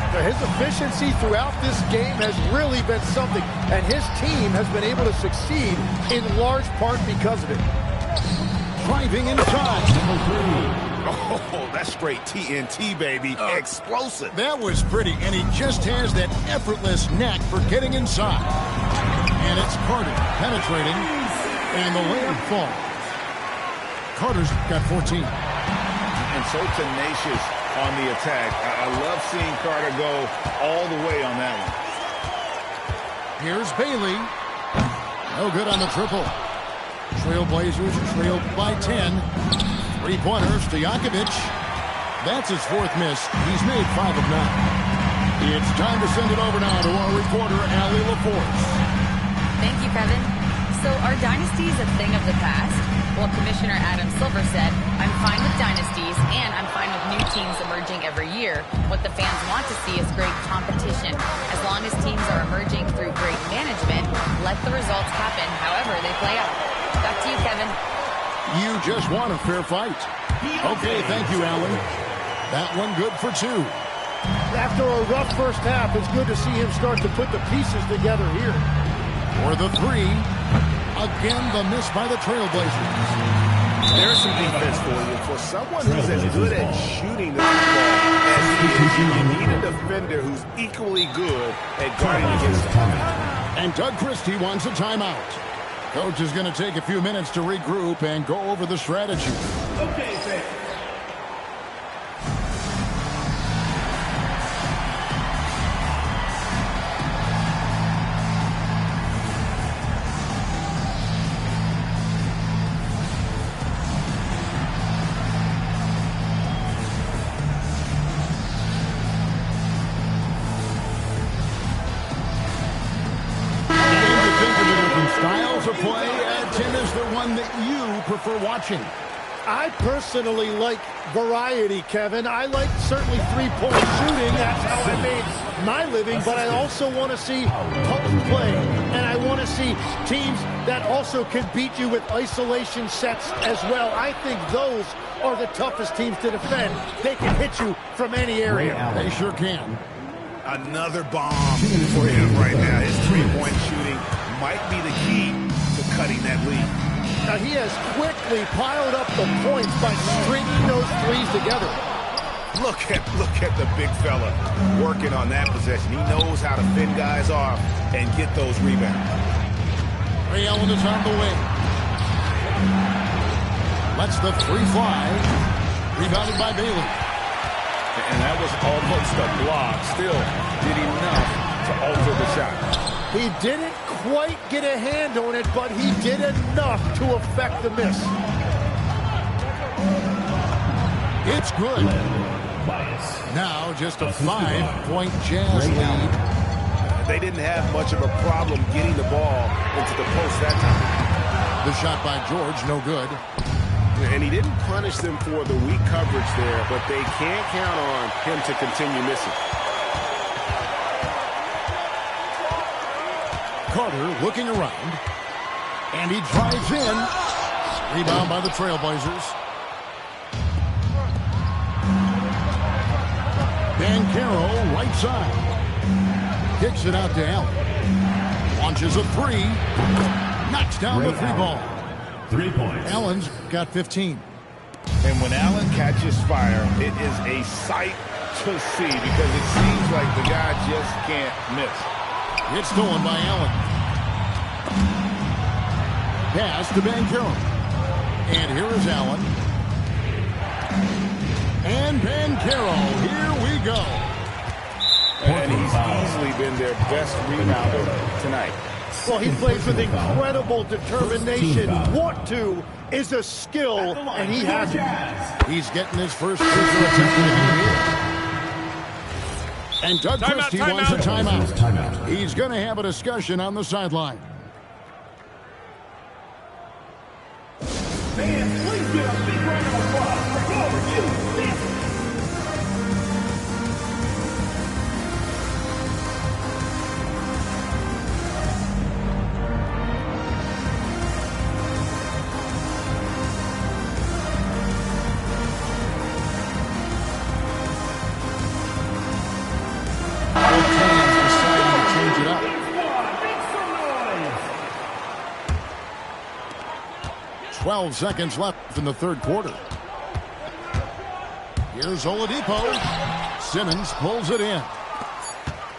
His efficiency throughout this game has really been something, and his team has been able to succeed in large part because of it. Driving inside. Oh, that's straight TNT, baby. Explosive. That was pretty, and he just has that effortless knack for getting inside. And it's Carter penetrating, and the layup falls. Carter's got 14. And so tenacious on the attack. I love seeing Carter go all the way on that one. Here's Bailey. No good on the triple. Trailblazers trailed by 10. Three-pointer, Stojakovic. That's his fourth miss. He's made 5 of 9. It's time to send it over now to our reporter, Allie LaForce. Thank you, Kevin. So are dynasties a thing of the past? Well, Commissioner Adam Silver said, I'm fine with dynasties, and I'm fine with new teams emerging every year. What the fans want to see is great competition. As long as teams are emerging through great management, let the results happen however they play out. Back to you, Kevin. You just want a fair fight. Okay, thank you, Allen. That one good for 2. After a rough first half, it's good to see him start to put the pieces together here. For the 3. Again, the miss by the Trailblazers. There's some defense for you. For someone who's as good at shooting the football as he is, you need a defender who's equally good at guarding against the pocket. And Doug Christie wants a timeout. Coach is going to take a few minutes to regroup and go over the strategy. Okay, thanks. that you prefer watching? I personally like variety, Kevin. I like certainly three-point shooting. That's how I made my living. But I also want to see post play. And I want to see teams that also can beat you with isolation sets as well. I think those are the toughest teams to defend. They can hit you from any area. They sure can. Another bomb for him right now. His three-point shooting might be the key to cutting that lead. Now he has quickly piled up the points by stringing those threes together. Look at the big fella working on that possession. He knows how to fend guys off and get those rebounds. Ray Allen is on the wing. Lets the three fly. Rebounded by Bailey. And that was almost a block. Still did enough to alter the shot. He didn't quite get a hand on it, but he did enough to affect the miss. It's good. Now just a 5-point Jazz lead. They didn't have much of a problem getting the ball into the post that time. The shot by George, no good. And he didn't punish them for the weak coverage there, but they can't count on him to continue missing. Carter looking around. And he drives in. Rebound by the Trailblazers. Banchero, right side. Kicks it out to Allen. Launches a three. Knocks down the three ball. 3 points. Allen's got 15. And when Allen catches fire, it is a sight to see because it seems like the guy just can't miss. It's stolen by Allen. Pass to Banchero. And here is Allen. And Banchero, here we go. And he's easily been their best rebounder tonight. Well, he plays with incredible determination. Want to is a skill, and he has it. He's getting his first free throw attempt in the game. And Doug Christie wants a timeout. He's going to have a discussion on the sideline. Fans, please give a big round of applause for Overview. Both teams deciding to change it up. 12 seconds left in the third quarter. Here's Oladipo. Simmons pulls it in.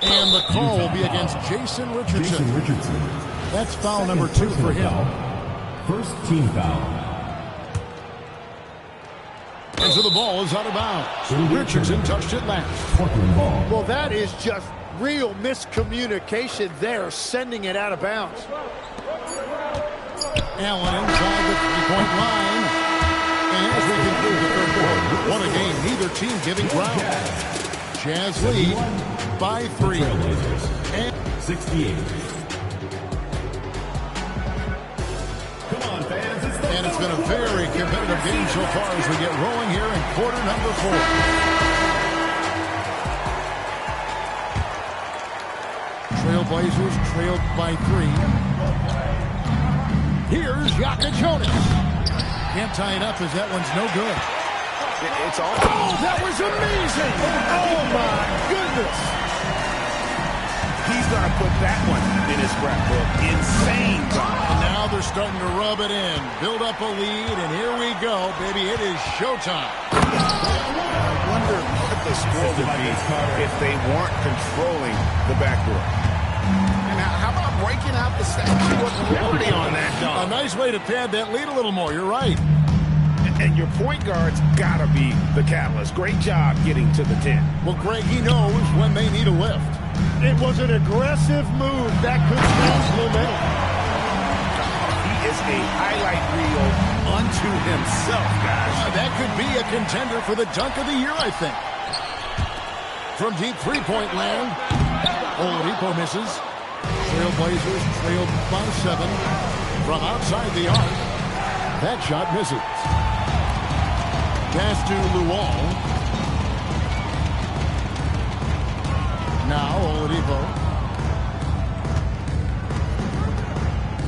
And the call will be against Jason Richardson. That's foul number 2 for him. First team foul. And so the ball is out of bounds. Richardson touched it last. Well, that is just real miscommunication there, sending it out of bounds. Allen inside the three-point line. And as we conclude the third quarter, what a game. Neither team giving ground. Jazz lead by 3. And 68. Come on, fans. it's been a very competitive game so far as we get rolling here in quarter number 4. Trailblazers trailed by 3. Here's Jaka Jonas. Can't tie it up as that one's no good. It's all. Oh, that was amazing. Oh, my goodness. He's going to put that one in his scrapbook. Insane. And now they're starting to rub it in. Build up a lead, and here we go, baby. It is showtime. I wonder what the score would be if they weren't controlling the backdoor. And how about breaking out the statue of liberty on that dunk? A nice way to pad that lead a little more. You're right. And your point guard's got to be the catalyst. Great job getting to the 10. Well, Greg, he knows when they need a lift. It was an aggressive move that could change momentum. He is a highlight reel unto himself, guys. That could be a contender for the dunk of the year, I think. From deep three-point land, Oladipo misses. Trailblazers trailed by 7 from outside the arc. That shot misses. Pass to Luol. Now Oladipo.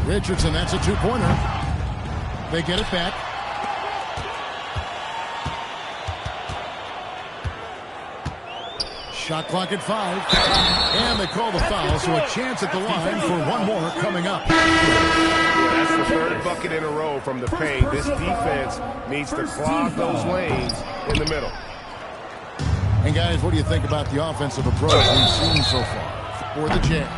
Richardson, that's a two-pointer. They get it back. Shot clock at 5. And they call the foul, so a chance at the line for one more coming up. That's the third bucket in a row from the paint. This defense needs to clog those lanes in the middle. And guys, what do you think about the offensive approach we've seen so far for the Jazz?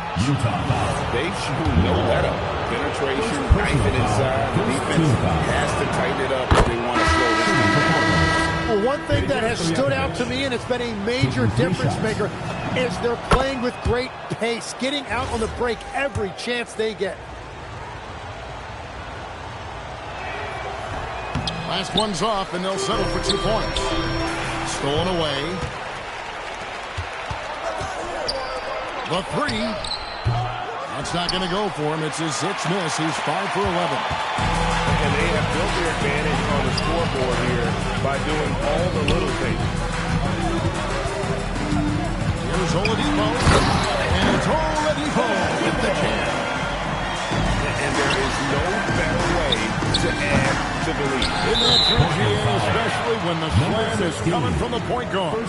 They've shown no let up. Penetration, knifing inside. The defense has to tighten it up if they want to slow this game down. Well, one thing that has stood out to me, and it's been a major difference maker, is they're playing with great pace, getting out on the break every chance they get. Last one's off, and they'll settle for 2 points. Stolen away. The three. That's not going to go for him. It's his 6th miss. He's 5 for 11. And they have built their advantage on the scoreboard here by doing all the little things. Here's Oladipo. And it's Oladipo with the jam. And there is no better way to add to the lead. In that game, especially when the slam is coming from the point guard.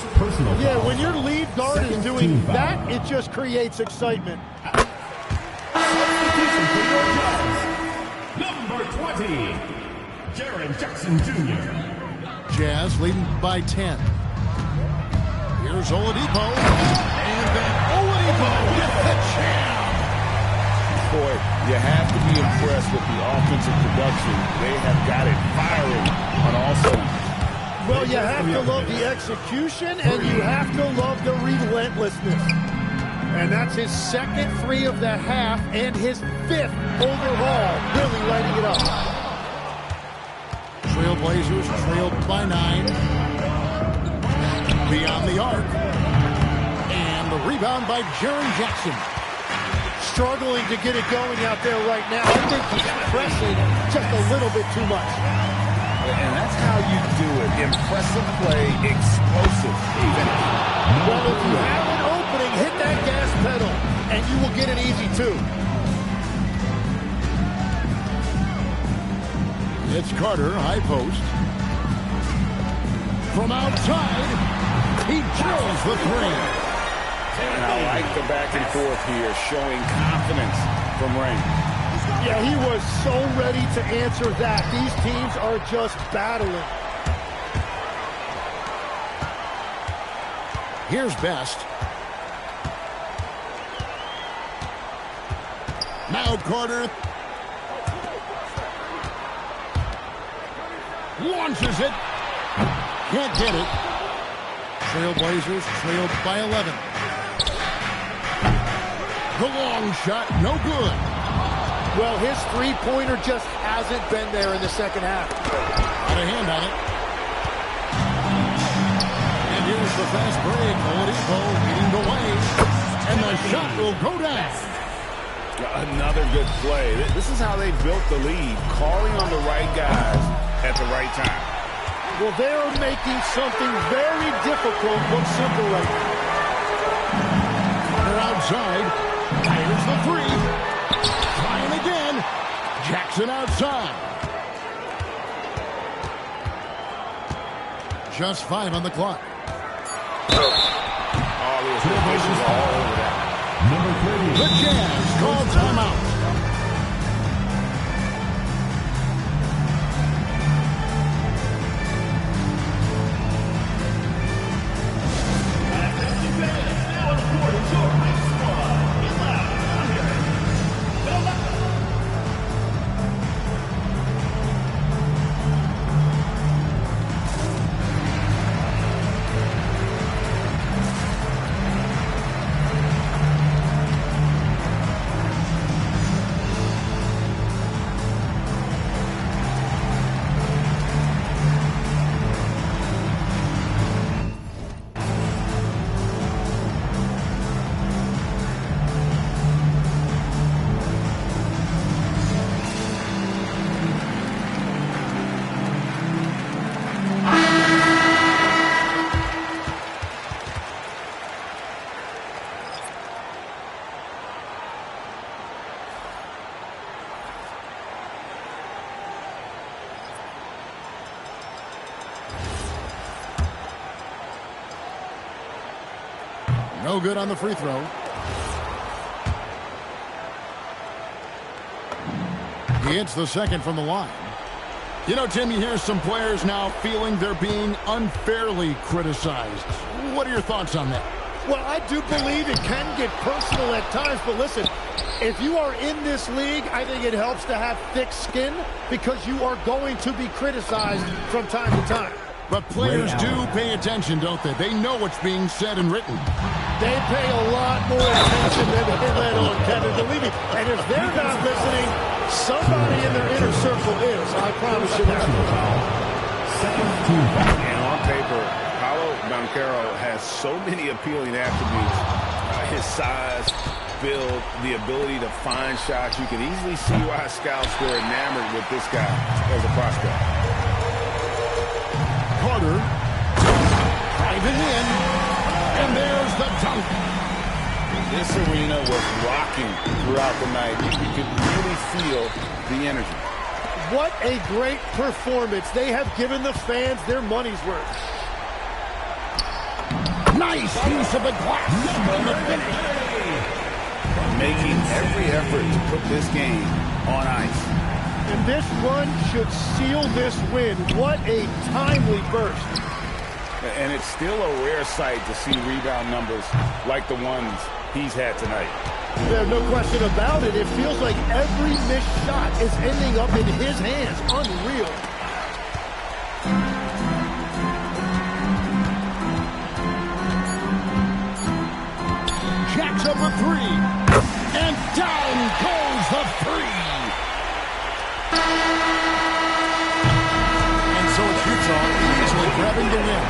Yeah, when your lead guard is doing that, it just creates excitement. Number 20, Jaren Jackson Jr. Jazz leading by 10. Here's Oladipo. And then Oladipo with the jam. Boy, you have to be impressed with the offensive production. They have got it firing on all cylinders. Well, you have to love the execution, and you have to love the relentlessness. And that's his 2nd free of the half and his 5th overall, really lighting it up. Trailblazers trailed by 9. Beyond the arc. And the rebound by Jaren Jackson. Struggling to get it going out there right now. I think he's pressing just a little bit too much. And that's how you do it. Impressive play, explosive finish. Well, if you have an opening, hit that gas pedal, and you will get it easy too. It's Carter, high post. From outside, he drills the three. And I like the back and forth here, showing confidence from Rain. Yeah, he was so ready to answer that. These teams are just battling. Here's Best. Now Carter. Launches it. Can't get it. Trailblazers trailed by 11. The long shot, no good. Well, his three-pointer just hasn't been there in the second half. Got a hand on it. And here's the fast break. Oladipo leading the way. And the shot will go down. Another good play. This is how they built the lead, calling on the right guys at the right time. Well, they're making something very difficult look simple right now. They're outside. Here's the three. Trying again. Jackson outside. Just 5 on the clock. All these officials all over that. The Jazz call timeout. No good on the free throw. He hits the second from the line. You know, Tim, you hear some players now feeling they're being unfairly criticized. What are your thoughts on that? Well, I do believe it can get personal at times, but listen, if you are in this league, I think it helps to have thick skin because you are going to be criticized from time to time. But players do pay attention, don't they? They know what's being said and written. They pay a lot more attention than they let on, Kevin, believe me. And if they're not listening, somebody in their inner circle is. I promise you that. And on paper, Paolo Banchero has so many appealing attributes. His size, build, the ability to find shots. You can easily see why scouts were enamored with this guy as a prospect. Carter driving in, and there's the dunk. This arena was rocking throughout the night. You could really feel the energy. What a great performance. They have given the fans their money's worth. Nice use of the glass on the finish. Making every effort to put this game on ice. And this run should seal this win. What a timely burst. And it's still a rare sight to see rebound numbers like the ones he's had tonight. There's no question about it. It feels like every missed shot is ending up in his hands. Unreal. Jacks up a three. And down goes the three. And so it's Utah easily grabbing the win.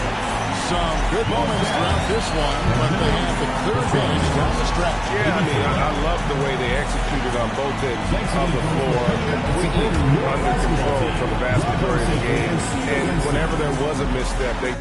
Some good moments throughout this one, but they have the clear advantage down the stretch. Yeah, I mean, I love the way they executed on both ends of the floor, completely under control for the vast majority of the game. And whenever there was a misstep, they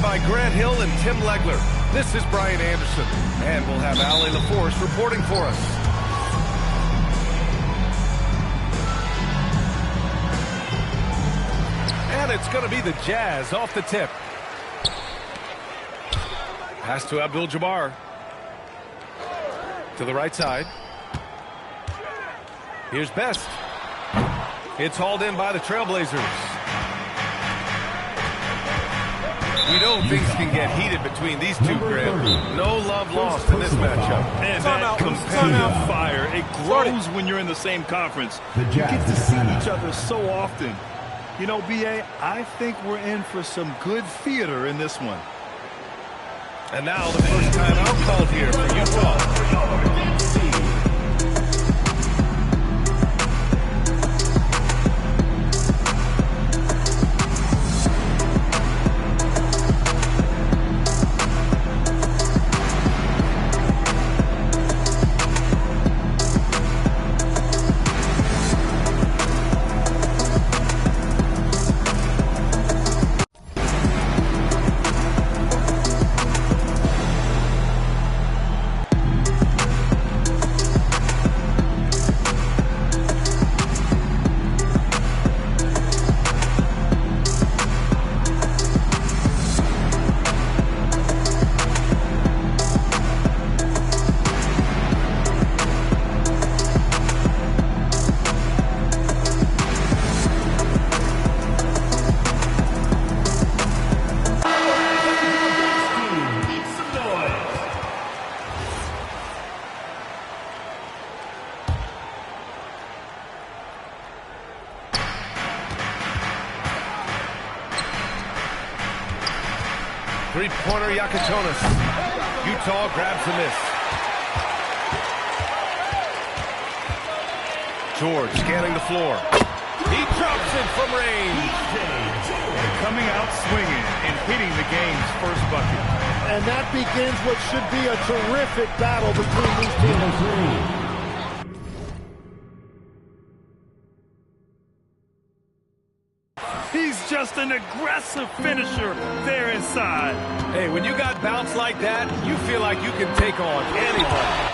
by Grant Hill and Tim Legler. This is Brian Anderson, and we'll have Allie LaForce reporting for us. And it's going to be the Jazz off the tip. Pass to Abdul-Jabbar. To the right side. Here's Best. It's hauled in by the Trailblazers. You know things can get heated between these two, Graham. No love lost in this matchup. And that competitive fire, it grows when you're in the same conference. You get to see each other so often. You know, B.A., I think we're in for some good theater in this one. And now the first time out called here for Utah. Three-pointer Yakatonis. Utah grabs the miss. George scanning the floor. He drops it from range. Coming out swinging and hitting the game's first bucket. And that begins what should be a terrific battle between these teams. He's just an aggressive finisher there inside. Hey, when you got bounce like that, you feel like you can take on anybody.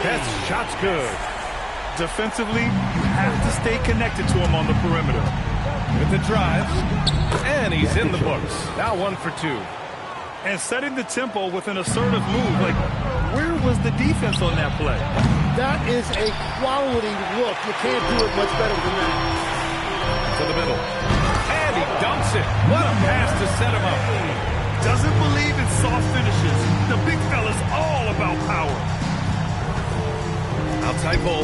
Best shot's good. Defensively, you have to stay connected to him on the perimeter. With the drive, and he's in the books. Now 1 for 2. And setting the tempo with an assertive move. Like, where was the defense on that play? That is a quality look. You can't do it much better than that. To the middle. And he dunks it. What a pass to set him up. Doesn't believe in soft finishes. The big fella's all about power. Outside Bull.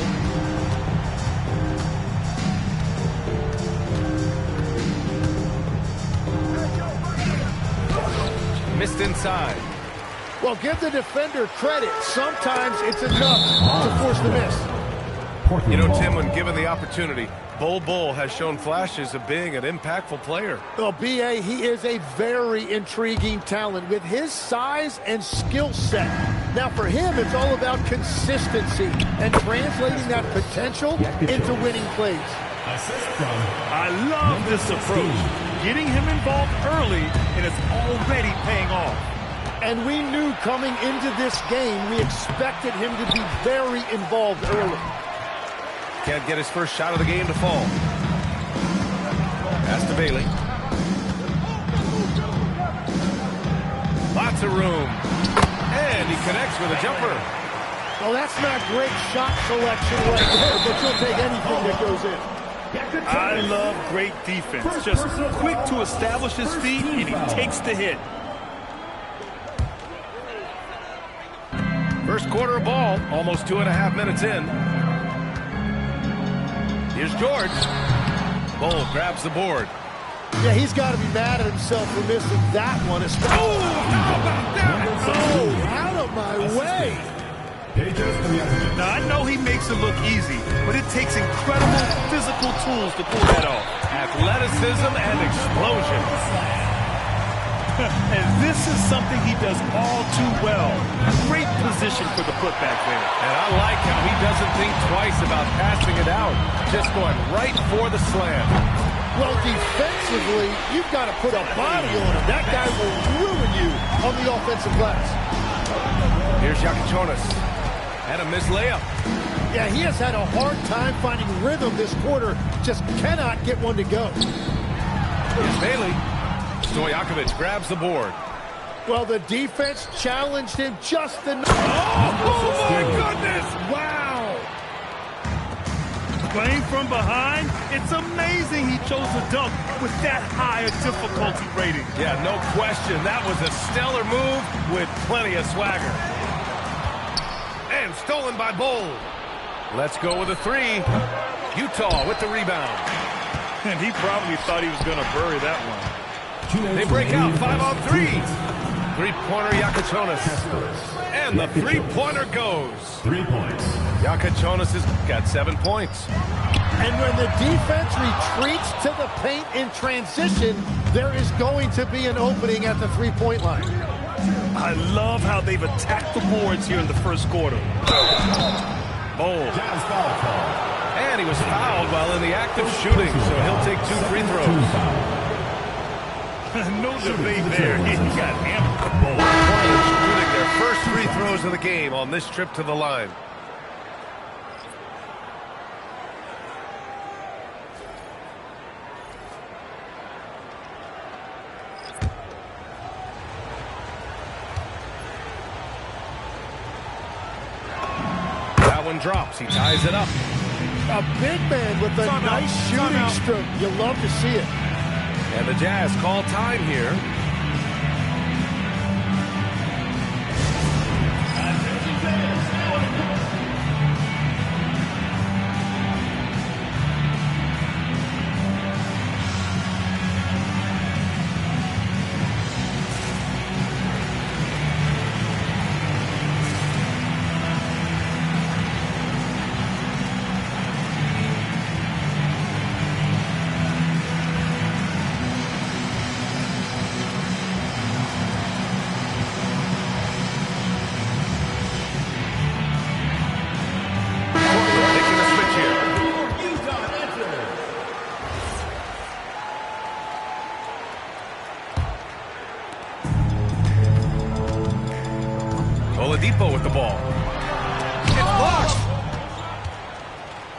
Missed inside. Well, give the defender credit. Sometimes it's enough to force the miss. You know, Tim, when given the opportunity, Bull has shown flashes of being an impactful player. Well, B.A., he is a very intriguing talent with his size and skill set. Now, for him, it's all about consistency and translating that potential into winning plays. I love this approach. Getting him involved early, and it's already paying off. And we knew coming into this game, we expected him to be very involved early. Can't get his first shot of the game to fall. Pass to Bailey. Lots of room. And he connects with a jumper. Well, that's not great shot selection right there, but you'll take anything that goes in. I love great defense. Just quick to establish his feet, and he takes the hit. First quarter of ball, almost 2.5 minutes in. Here's George. Bull grabs the board. Yeah, he's got to be mad at himself for missing that one. Oh, how about that? Oh, out of my way. Now, I know he makes it look easy, but it takes incredible physical tools to pull that off. Athleticism and explosion. And this is something he does all too well. Great position for the putback there. And I like how he doesn't think twice about passing it out. Just going right for the slam. Well, defensively, you've got to put a body on him. That guy will ruin you on the offensive glass. Here's Yakichonis. And a missed layup. Yeah, he has had a hard time finding rhythm this quarter. Just cannot get one to go. Here's Bailey. Stojakovic grabs the board. Well, the defense challenged him just enough. Oh, my goodness! Wow! Playing from behind, it's amazing he chose to dunk with that high a difficulty rating. Yeah, no question. That was a stellar move with plenty of swagger. And stolen by Bull. Let's go with a three. Utah with the rebound. And he probably thought he was going to bury that one. They break out 5-on-3. Three-pointer Yakichonis. And the three-pointer goes. 3 points. Yakichonis has got 7 points. And when the defense retreats to the paint in transition, there is going to be an opening at the three-point line. I love how they've attacked the boards here in the first quarter. Bold. And he was fouled while in the act of shooting, so he'll take 2 free throws. No debate there. He got hammered. Bold shooting their first free throws of the game on this trip to the line. That one drops. He ties it up. A big man with a nice shooting stroke. You love to see it. And the Jazz call time here. Oladipo with the ball. It's blocked.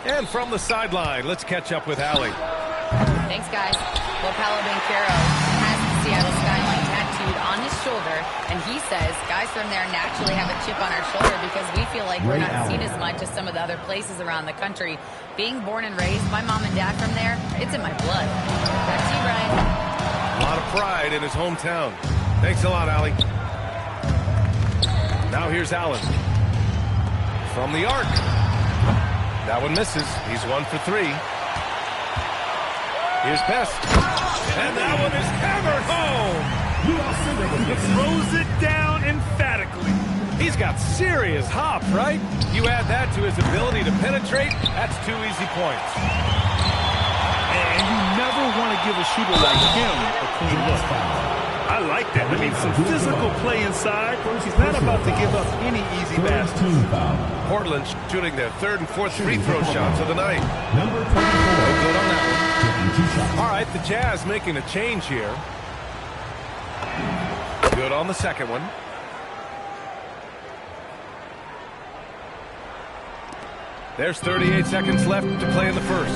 And from the sideline, let's catch up with Allie. Thanks, guys. Well, Paolo Banchero has the Seattle skyline tattooed on his shoulder, and he says guys from there naturally have a chip on our shoulder because we feel like we're not seen as much as some of the other places around the country. Being born and raised, my mom and dad from there, it's in my blood. Back to you, Ryan. A lot of pride in his hometown. Thanks a lot, Allie. Now here's Allen. From the arc. That one misses. He's 1 for 3. Here's Best. And that one is hammered home. He throws it down emphatically. He's got serious hop, right? You add that to his ability to penetrate, that's 2 easy points. And you never want to give a shooter like him a clean look. I like that. I mean, some physical play inside. He's not about to give up any easy baskets. Portland shooting their 3rd and 4th free throw shots of the night. No good on that one. All right, the Jazz making a change here. Good on the second one. There's 38 seconds left to play in the first.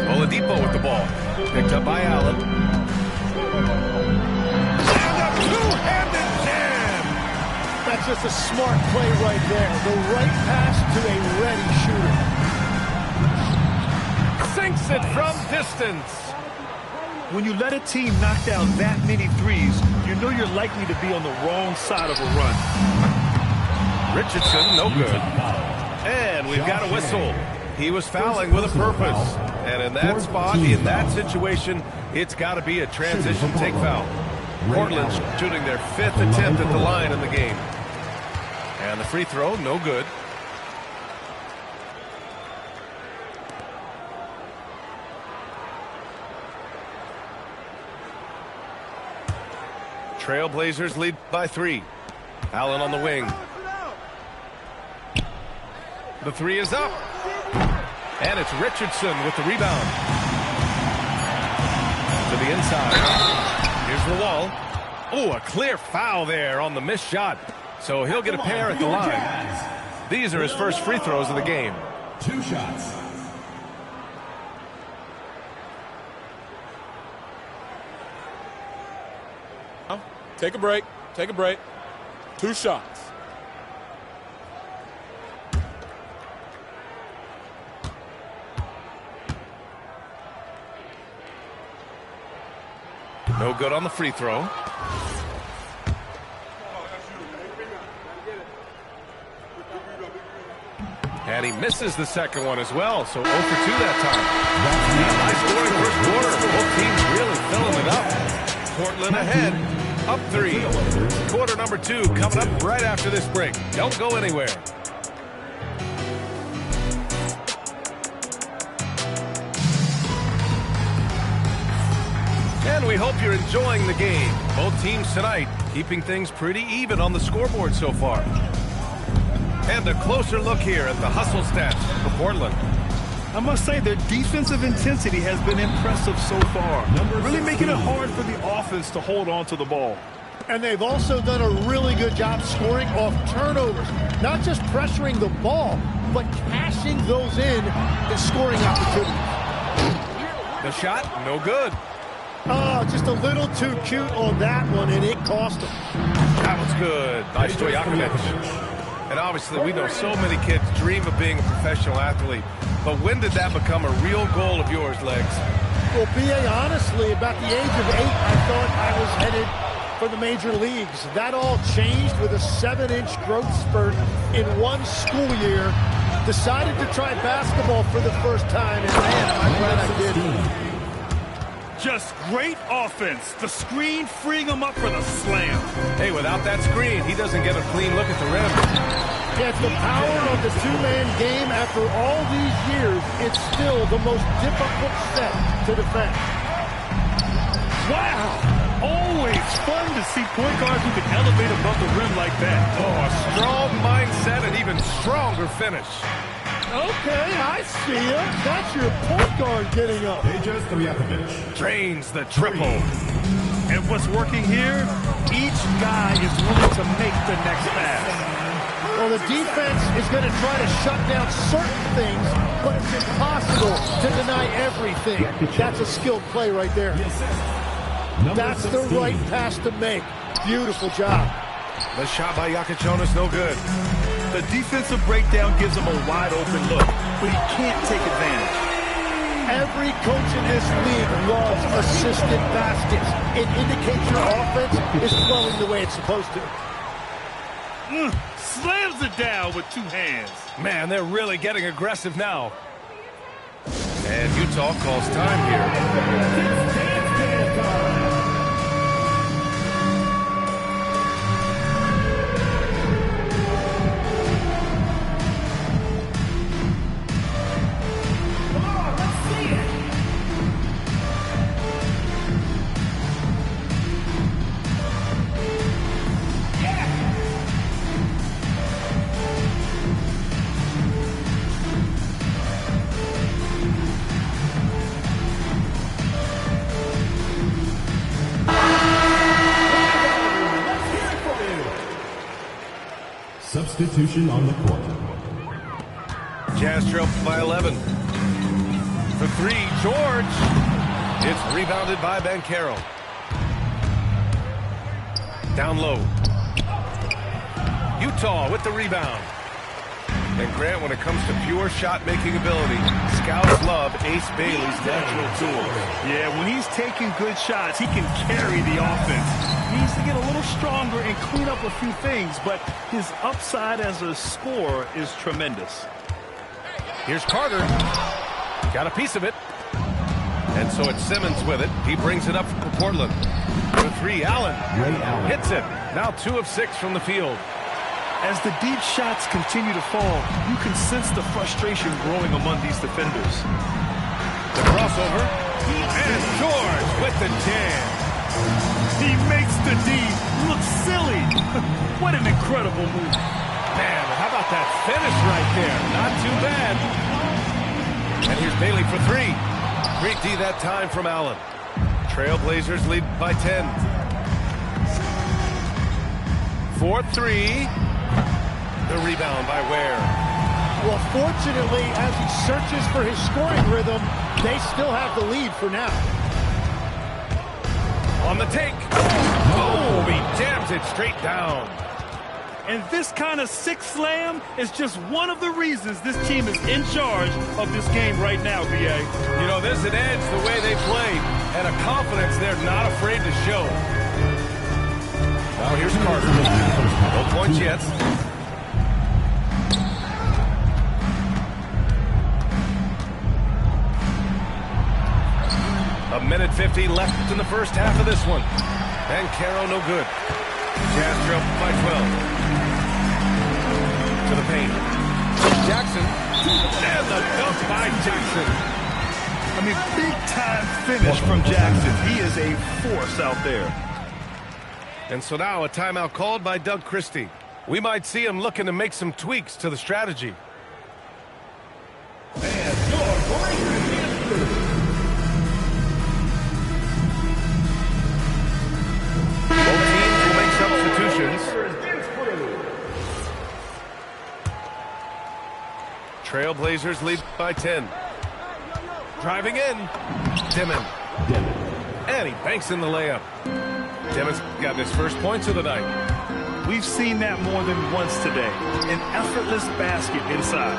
Oladipo with the ball. Picked up by Allen. And a two-handed jam! That's just a smart play right there. The right pass to a ready shooter. Sinks it from distance. When you let a team knock down that many threes, you know you're likely to be on the wrong side of a run. Richardson, no good. And we've got a whistle. He was fouling with a purpose. And in that spot, in that situation, it's got to be a transition take foul. Portland's shooting their 5th attempt at the line in the game. And the free throw, no good. Trailblazers lead by 3. Allen on the wing. The 3 is up. And it's Richardson with the rebound. To the inside. Here's the wall. Oh, a clear foul there on the missed shot. So he'll get a pair at the line. These are his first free throws of the game. 2 shots. Take a break. Take a break. 2 shots. No good on the free throw. And he misses the second one as well, so 0 for 2 that time. High-scoring first quarter. Both teams really filling it up. Portland ahead, up 3. Quarter number 2 coming up right after this break. Don't go anywhere. And we hope you're enjoying the game. Both teams tonight keeping things pretty even on the scoreboard so far. And a closer look here at the hustle stats for Portland. I must say their defensive intensity has been impressive so far. Really making it hard for the offense to hold on to the ball. And they've also done a really good job scoring off turnovers. Not just pressuring the ball, but cashing those in and scoring opportunities. The shot, no good. Oh, just a little too cute on that one, and it cost him. That was good by Stojakovic. And obviously, we know so many kids dream of being a professional athlete. But when did that become a real goal of yours, Legs? Well, B.A., honestly, about the age of 8, I thought I was headed for the major leagues. That all changed with a 7-inch growth spurt in one school year. Decided to try basketball for the first time, and man, I'm glad I did. Just great offense. The screen freeing him up for the slam. Hey, without that screen, he doesn't get a clean look at the rim. Yeah, it's the power of the two-man game. After all these years, it's still the most difficult set to defend. Wow. Always fun to see point guards who can elevate above the rim like that. Oh, a strong mindset and even stronger finish. Okay, I see you. That's your point guard getting up. Drains the triple. And what's working here? Each guy is willing to make the next pass. Well, Well, the defense is going to try to shut down certain things, but it's impossible to deny everything. That's a skilled play right there. That's the right pass to make. Beautiful job. The shot by Iaquinconis, no good. The defensive breakdown gives him a wide open look, but he can't take advantage. Every coach in this league loves assisted baskets. It indicates your offense is flowing the way it's supposed to. Slams it down with two hands. Man, they're really getting aggressive now. And Utah calls time here. Substitution on the court. Jazz trail by 11. For three, George. It's rebounded by Banchero. Down low. Utah with the rebound. And Grant, when it comes to pure shot-making ability, scouts love Ace Bailey's natural tools. Yeah, when he's taking good shots, he can carry the offense. He needs to get a little stronger and clean up a few things, but his upside as a scorer is tremendous. Here's Carter. Got a piece of it. And so it's Simmons with it. He brings it up for Portland. For three, Allen. Hits it. Now 2 of 6 from the field. As the deep shots continue to fall, you can sense the frustration growing among these defenders. The crossover. And George with the jam. He makes the D look silly. What an incredible move. Man, how about that finish right there? Not too bad. And here's Bailey for 3. Great D that time from Allen. Trailblazers lead by 10. 4-3. The rebound by Ware. Well, fortunately, as he searches for his scoring rhythm, they still have the lead for now. On the take. Oh, he jams it straight down. And this kind of sick slam is just one of the reasons this team is in charge of this game right now, B.A. You know, there's an edge the way they play and a confidence they're not afraid to show. Now here's Carter. No points yet. A minute 50 left in the first half of this one. Banchero no good. Jazz trail by 12. To the paint. Jackson. And the dunk by Jackson. I mean, big-time finish from Jackson. He is a force out there. And so now a timeout called by Doug Christie. We might see him looking to make some tweaks to the strategy. And your Both teams will make substitutions. Trailblazers lead by 10. Driving in. Dimon. And he banks in the layup. Dimon's gotten his first points of the night. We've seen that more than once today. An effortless basket inside.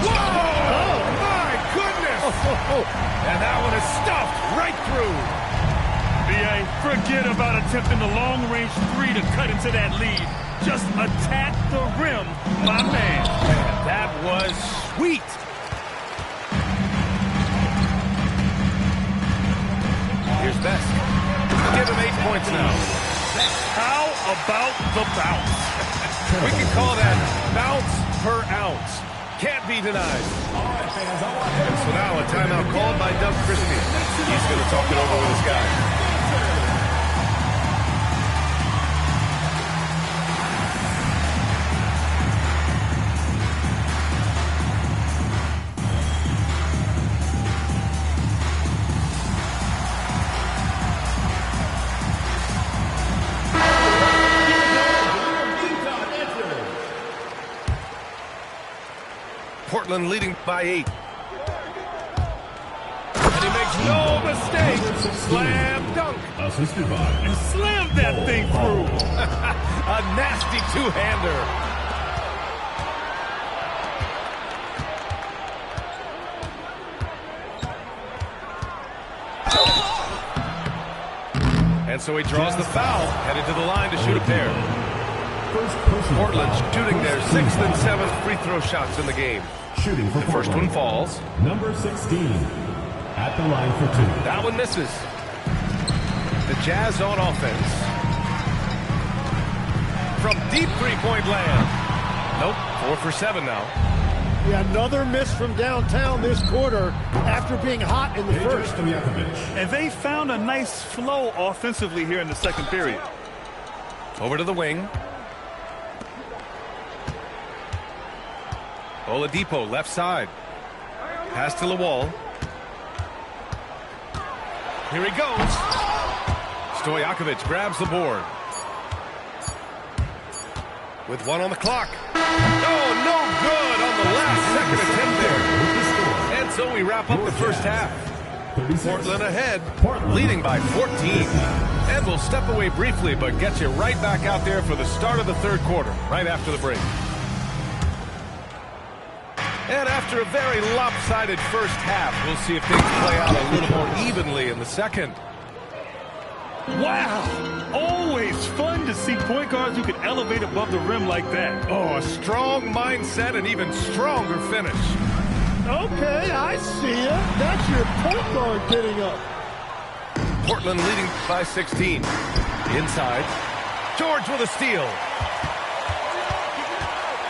Whoa! Oh, my goodness! And that one is stuffed right through. B.A., forget about attempting the long-range 3 to cut into that lead. Just attack the rim, my man. That was sweet. Here's Best. Give him 8 points now. How about the bounce? We can call that bounce per ounce. Can't be denied. And so now a timeout called by Doug Christie. He's going to talk it over with his guys. Portland leading by 8. And he makes no mistake. Slam dunk. Assisted by. And slammed that thing through. A nasty two-hander. And so he draws the foul, headed to the line to shoot a pair. Portland shooting their 6th and 7th free throw shots in the game. Shooting for The first one falls. Number 16 at the line for 2. That one misses. The Jazz on offense. From deep three-point land. Nope, 4 for 7 now. Yeah, another miss from downtown this quarter after being hot in the first. And they found a nice flow offensively here in the second period. Over to the wing. Oladipo, left side. Pass to Lawal. Here he goes. Stojakovic grabs the board. With 1 on the clock. Oh, no good on the last second attempt there. And so we wrap up the first half. Portland ahead, leading by 14. And we'll step away briefly, but get you right back out there for the start of the third quarter, right after the break. And after a very lopsided first half, we'll see if things play out a little more evenly in the second. Wow! Always fun to see point guards who can elevate above the rim like that. Oh, a strong mindset and even stronger finish. Okay, I see ya. That's your point guard getting up. Portland leading by 16. Inside. George with a steal.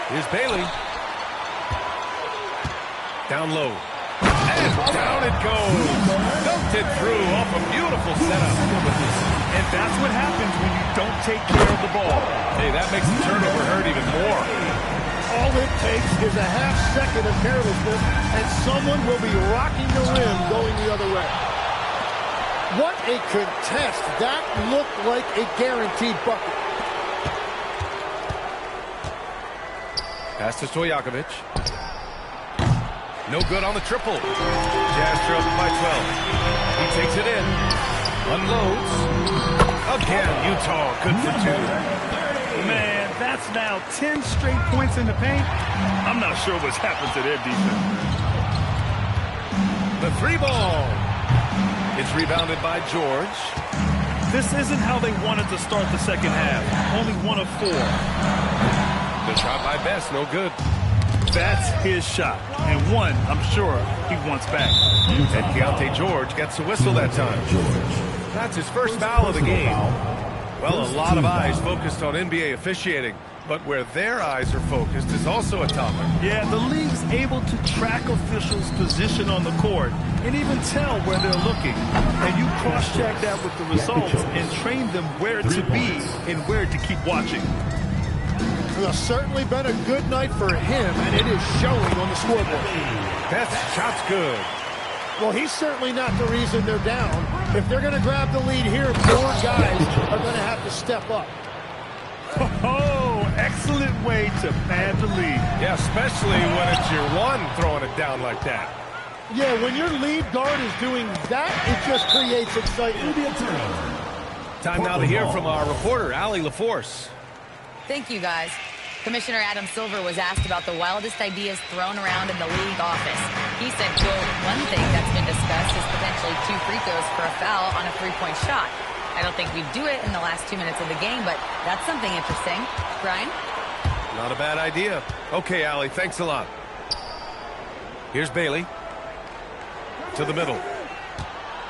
Here's Bailey. Down low. And down it goes. Dunked it through off a beautiful setup. And that's what happens when you don't take care of the ball. Hey, that makes the turnover hurt even more. All it takes is a half second of carelessness, and someone will be rocking the rim going the other way. What a contest. That looked like a guaranteed bucket. Pass to Stojakovic. No good on the triple. Jazz trailed by 12. He takes it in. Unloads. Again, Utah good for 2. Man, that's now 10 straight points in the paint. I'm not sure what's happened to their defense. The 3 ball. It's rebounded by George. This isn't how they wanted to start the second half. Only 1 of 4. The shot by Best, no good. That's his shot. And one, I'm sure, he wants back. And Keontae George gets a whistle that time. That's his first foul of the game. Well, a lot of eyes focused on NBA officiating, but where their eyes are focused is also a topic. Yeah, the league's able to track officials' position on the court and even tell where they're looking. And you cross-check that with the results and train them where to be and where to keep watching. It's certainly been a good night for him, and it is showing on the scoreboard. That shot's good. Well, he's certainly not the reason they're down. If they're going to grab the lead here, more guys are going to have to step up. Oh, excellent way to pad the lead. Yeah, especially when it's your one throwing it down like that. Yeah, when your lead guard is doing that, it just creates excitement. Time now to hear from our reporter, Allie LaForce. Thank you, guys. Commissioner Adam Silver was asked about the wildest ideas thrown around in the league office. He said, quote, one thing that's been discussed is potentially 2 free throws for a foul on a 3-point shot. I don't think we'd do it in the last 2 minutes of the game, but that's something interesting. Brian? Not a bad idea. Okay, Allie, thanks a lot. Here's Bailey. To the middle.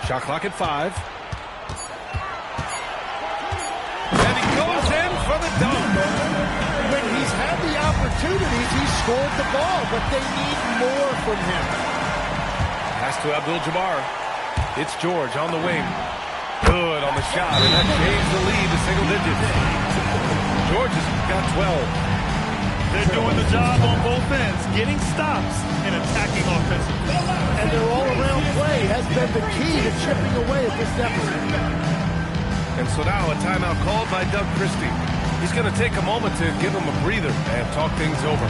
Shot clock at 5. And he goes in for the dunk. When he's had the opportunities, he's scored the ball, but they need more from him. Pass to Abdul-Jabbar. It's George on the wing. Good on the shot, and that changed the lead to single digits. George has got 12. They're doing the job on both ends, getting stops and attacking offensively. And their all-around play has been the key to chipping away at this deficit. And so now a timeout called by Doug Christie. He's going to take a moment to give him a breather and talk things over.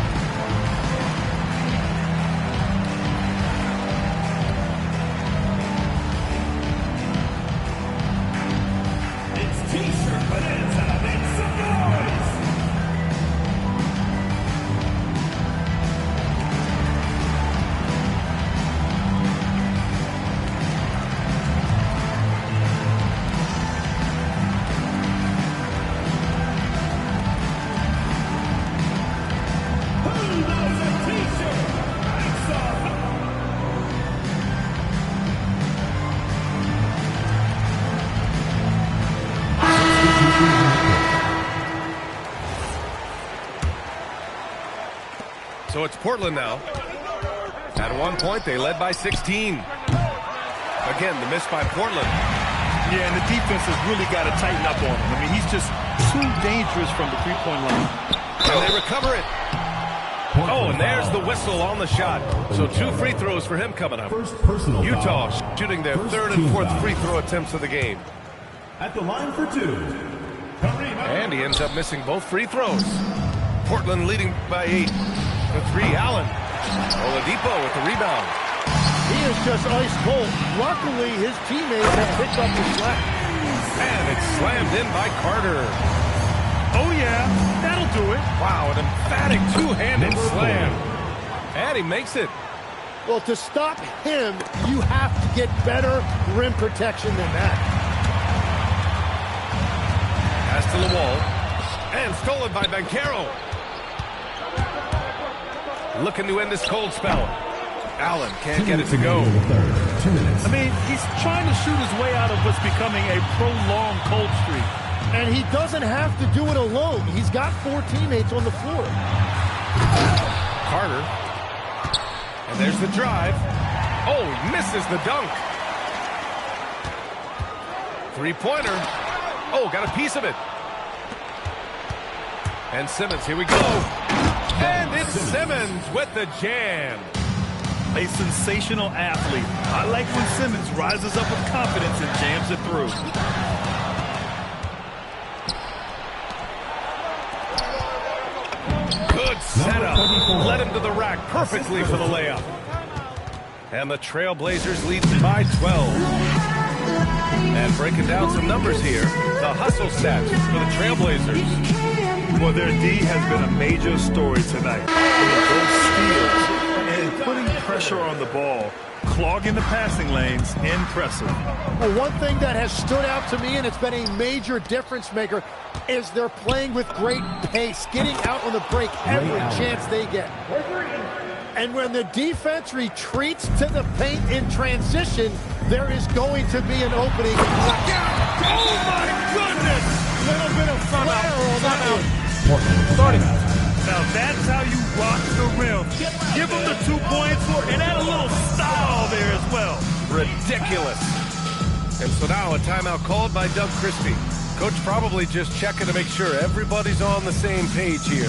So it's Portland now. At one point, they led by 16. Again, the miss by Portland. Yeah, and the defense has really got to tighten up on him. I mean, he's just too dangerous from the three-point line. And they recover it. Oh, and there's the whistle on the shot. So 2 free throws for him coming up. Utah shooting their third and fourth free throw attempts of the game. At the line for 2. And he ends up missing both free throws. Portland leading by 8. The 3, Allen. Oladipo with the rebound. He is just ice cold. Luckily, his teammates have picked up the slack. And it's slammed in by Carter. Oh, yeah, that'll do it. Wow, an emphatic two-handed slam. And he makes it. Well, to stop him, you have to get better rim protection than that. Pass to the wall. And stolen by Banchero. Looking to end this cold spell. Allen can't get it to go. I mean, he's trying to shoot his way out of what's becoming a prolonged cold streak. And he doesn't have to do it alone. He's got 4 teammates on the floor. Carter. And there's the drive. Oh, he misses the dunk. Three-pointer. Oh, got a piece of it. And Simmons, here we go. And it's Simmons with the jam. A sensational athlete. I like when Simmons rises up with confidence and jams it through. Good setup. Led him to the rack perfectly for the layup. And the Trailblazers lead by 12. And breaking down some numbers here, the hustle stats for the Trailblazers. Well, their D has been a major story tonight. Those steals and putting pressure on the ball, clogging the passing lanes, impressive. Well, one thing that has stood out to me, and it's been a major difference maker, is they're playing with great pace, getting out on the break every chance they get. And when the defense retreats to the paint in transition, there is going to be an opening. Oh, my goodness! Little bit of flair on that one. Now, that's how you rock the rim. Give them the 2 points, and add a little style there as well. Ridiculous. And so now a timeout called by Doug Christie. Coach probably just checking to make sure everybody's on the same page here.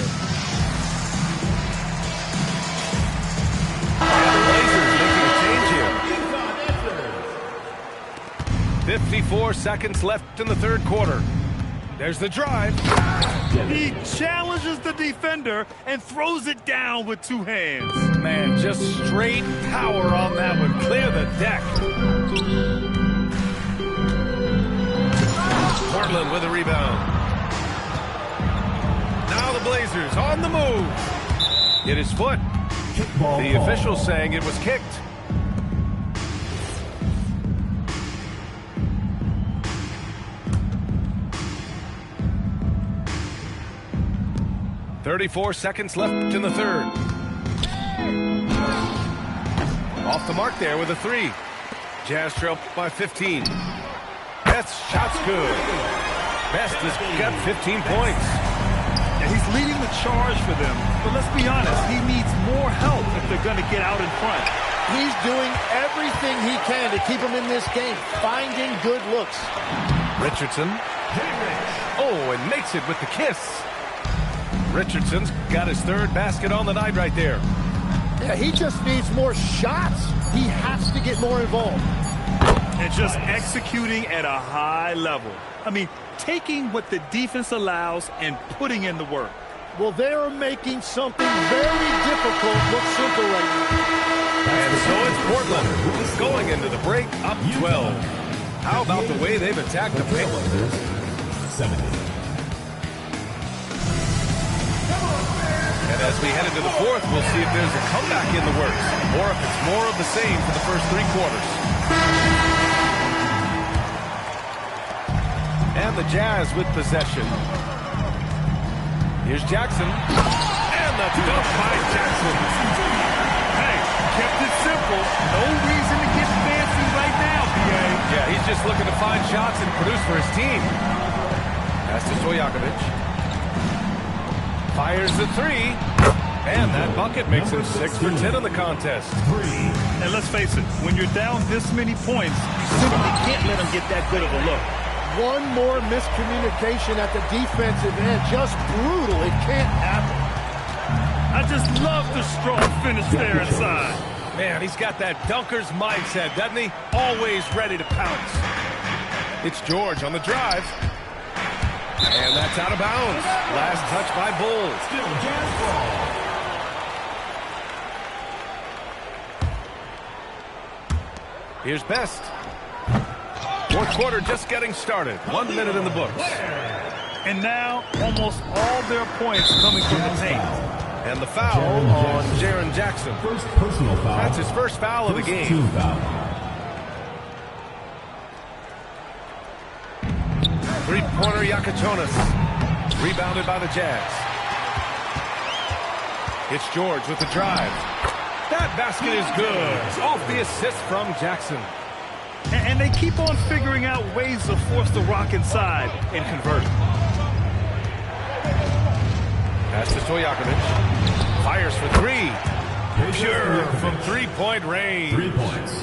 And the Blazers making a change here. 54 seconds left in the third quarter. There's the drive. He challenges the defender and throws it down with 2 hands. Man, just straight power on that one. Clear the deck. Portland with a rebound. Now the Blazers on the move. Hit his foot. The official saying it was kicked. .34 seconds left in the third. Off the mark there with a 3. Jazz trail by 15. That's shot's good. Best has got 15 points. And he's leading the charge for them. But let's be honest, he needs more help if they're going to get out in front. He's doing everything he can to keep him in this game, finding good looks. Richardson. Oh, and makes it with the kiss. Richardson's got his third basket on the night right there. Yeah, he just needs more shots. He has to get more involved. And just executing at a high level. I mean, taking what the defense allows and putting in the work. Well, they're making something very difficult look simple right now. And so it's Portland going into the break up 12. How about the way they've attacked the paint? 70. And as we head into the fourth, we'll see if there's a comeback in the works or if it's more of the same for the first 3 quarters. And the Jazz with possession. Here's Jackson. And the dunk by Jackson. Hey, kept it simple. No reason to get fancy right now, PA. Yeah, he's just looking to find shots and produce for his team. Pass to Stojakovic. Fires the 3. And that bucket makes him 6 for 10 in the contest. And let's face it, when you're down this many points, you simply can't let them get that good of a look. One more miscommunication at the defensive end. Just brutal. It can't happen. I just love the strong finish there inside. Man, he's got that dunker's mindset, doesn't he? Always ready to pounce. It's George on the drive. And that's out of bounds. Last touch by Bulls. Still Jazz ball. Here's Best. Fourth quarter just getting started. 1 minute in the books. And now, almost all their points coming from the paint. And the foul on Jaren Jackson. First personal foul. That's his first foul of the game. Team foul. Three-pointer Yakachonis. Rebounded by the Jazz. It's George with the drive. That basket is good. Off the assist from Jackson. And they keep on figuring out ways to force the rock inside and convert it. Pass to Stojakovic. Fires for three. Pure from three-point range. 3 points.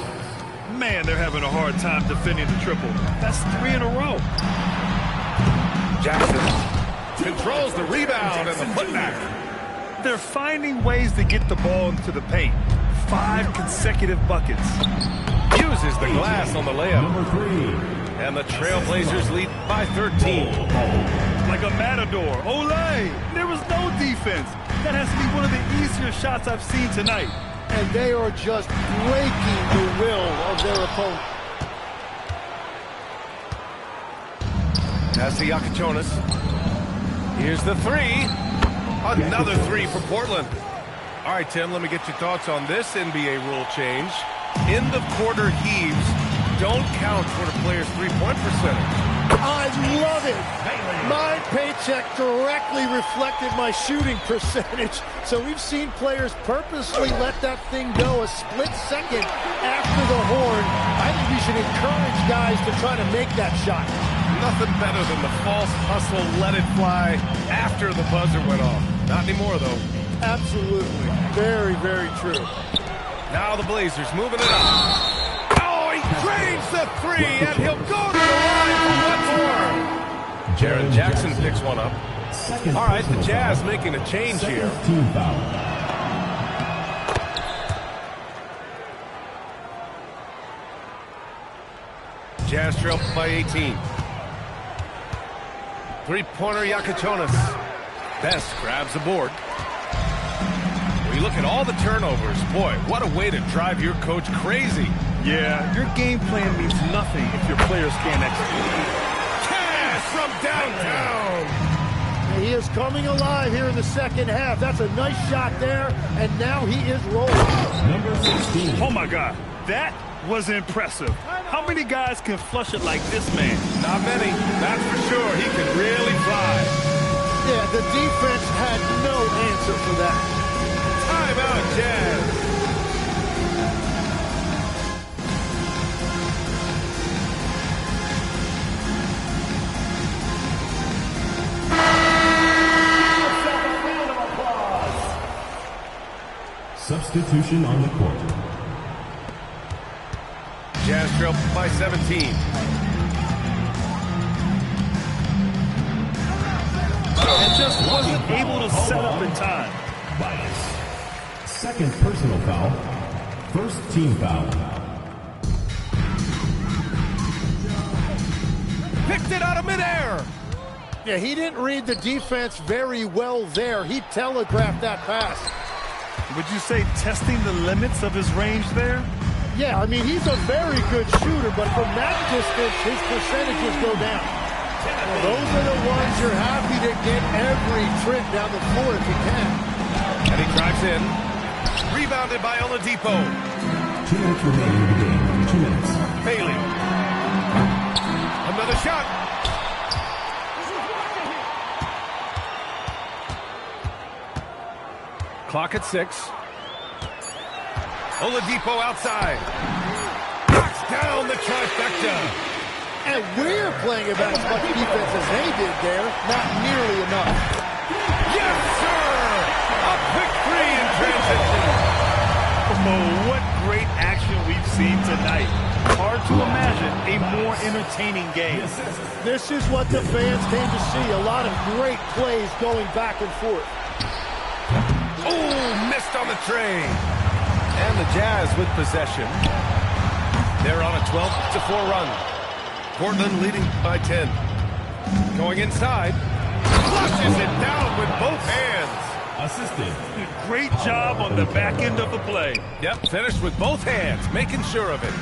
Man, they're having a hard time defending the triple. That's 3 in a row. Jackson controls the rebound and the putback. They're finding ways to get the ball into the paint. 5 consecutive buckets. Uses the glass on the layup. Number 3. And the Trailblazers lead by 13. Like a matador. Olay! There was no defense. That has to be one of the easier shots I've seen tonight. And they are just breaking the will of their opponent. Pass to Yakachonis. Here's the three. Another three for Portland. All right, Tim, let me get your thoughts on this NBA rule change. In the quarter heaves, don't count toward a player's three-point percentage. I love it. My paycheck directly reflected my shooting percentage. So we've seen players purposely let that thing go a split second after the horn. I think we should encourage guys to try to make that shot. Nothing better than the false hustle, let it fly after the buzzer went off. Not anymore, though. Absolutely. Very, very true. Now the Blazers moving it up. Oh, he drains the three, and he'll go to the line for one more. Jaren Jackson picks one up. All right, the Jazz making a change here. Team foul. Jazz trail by 18. Three-pointer Yakachonis. Best grabs the board. When you look at all the turnovers, boy, what a way to drive your coach crazy. Yeah, your game plan means nothing if your players can't execute. Cash from downtown. He is coming alive here in the second half. That's a nice shot there, and now he is rolling. Number 16. Oh, my God. That was impressive. How many guys can flush it like this man? Not many, that's for sure. He can really fly. Yeah, the defense had no answer for that. Timeout, Jazz. Substitution on the court. Jazz trail by 17. And just wasn't able to set up in time. Bias. Second personal foul. First team foul. Picked it out of midair. Yeah, he didn't read the defense very well there. He telegraphed that pass. Would you say testing the limits of his range there? Yeah, I mean, he's a very good shooter, but from that distance, his percentages go down. Well, those are the ones you're happy to get every trip down the floor if you can. And he drives in. Rebounded by Oladipo. 2 minutes remaining in the game. 2 minutes. Bailey. Another shot. Clock at 6. Oladipo outside. Knocks down the trifecta. And we're playing about as much defense as they did there. Not nearly enough. Yes, sir! A quick 3 more entertaining game. This is what the fans came to see. A lot of great plays going back and forth. Oh, missed on the tray. And the Jazz with possession. They're on a 12-4 run. Portland leading by 10. Going inside. Flushes it down with both hands. Assisted. Great job on the back end of the play. Yep, finished with both hands, making sure of it.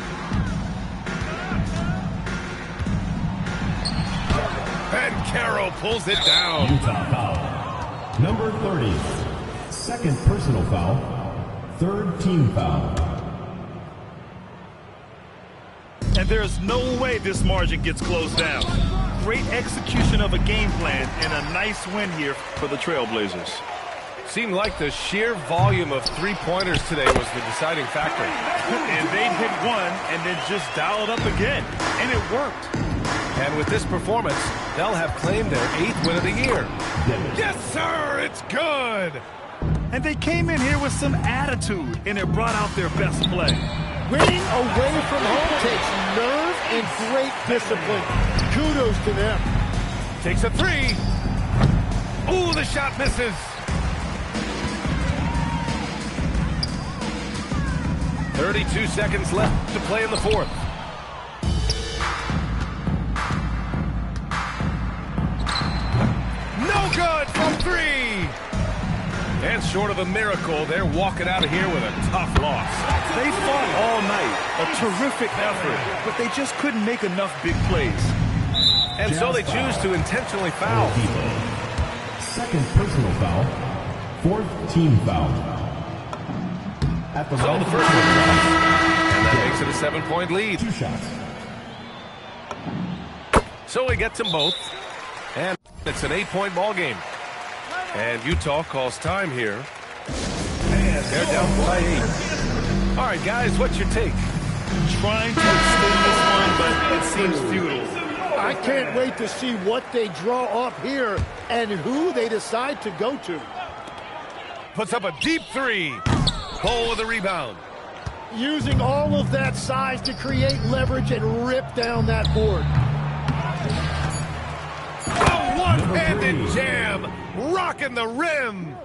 And Caro pulls it down. Utah foul. Number 30. Second personal foul. Third team foul. And there's no way this margin gets closed down. Great execution of a game plan and a nice win here for the Trailblazers. Seemed like the sheer volume of three-pointers today was the deciding factor. And they'd hit one and then just dial it up again. And it worked. And with this performance, they'll have claimed their 8th win of the year. Yes, sir, it's good. And they came in here with some attitude, and it brought out their best play. Winning away from home takes nerve and great discipline. Kudos to them. Takes a three. Ooh, the shot misses. 32 seconds left to play in the fourth. No good from three. And short of a miracle, they're walking out of here with a tough loss. They fought all night. A terrific effort, but they just couldn't make enough big plays. And so they choose to intentionally foul. Second personal foul. Fourth team foul. At the So the first one drops, and that makes it a 7-point lead. 2 shots. So he gets them both, and it's an 8-point ball game. And Utah calls time here. And they're down by 8. All right, guys, what's your take? Trying to extend this one, but it seems futile. I can't wait to see what they draw up here and who they decide to go to. Puts up a deep three. Cole with the rebound. Using all of that size to create leverage and rip down that board. A one-handed jam, rocking the rim.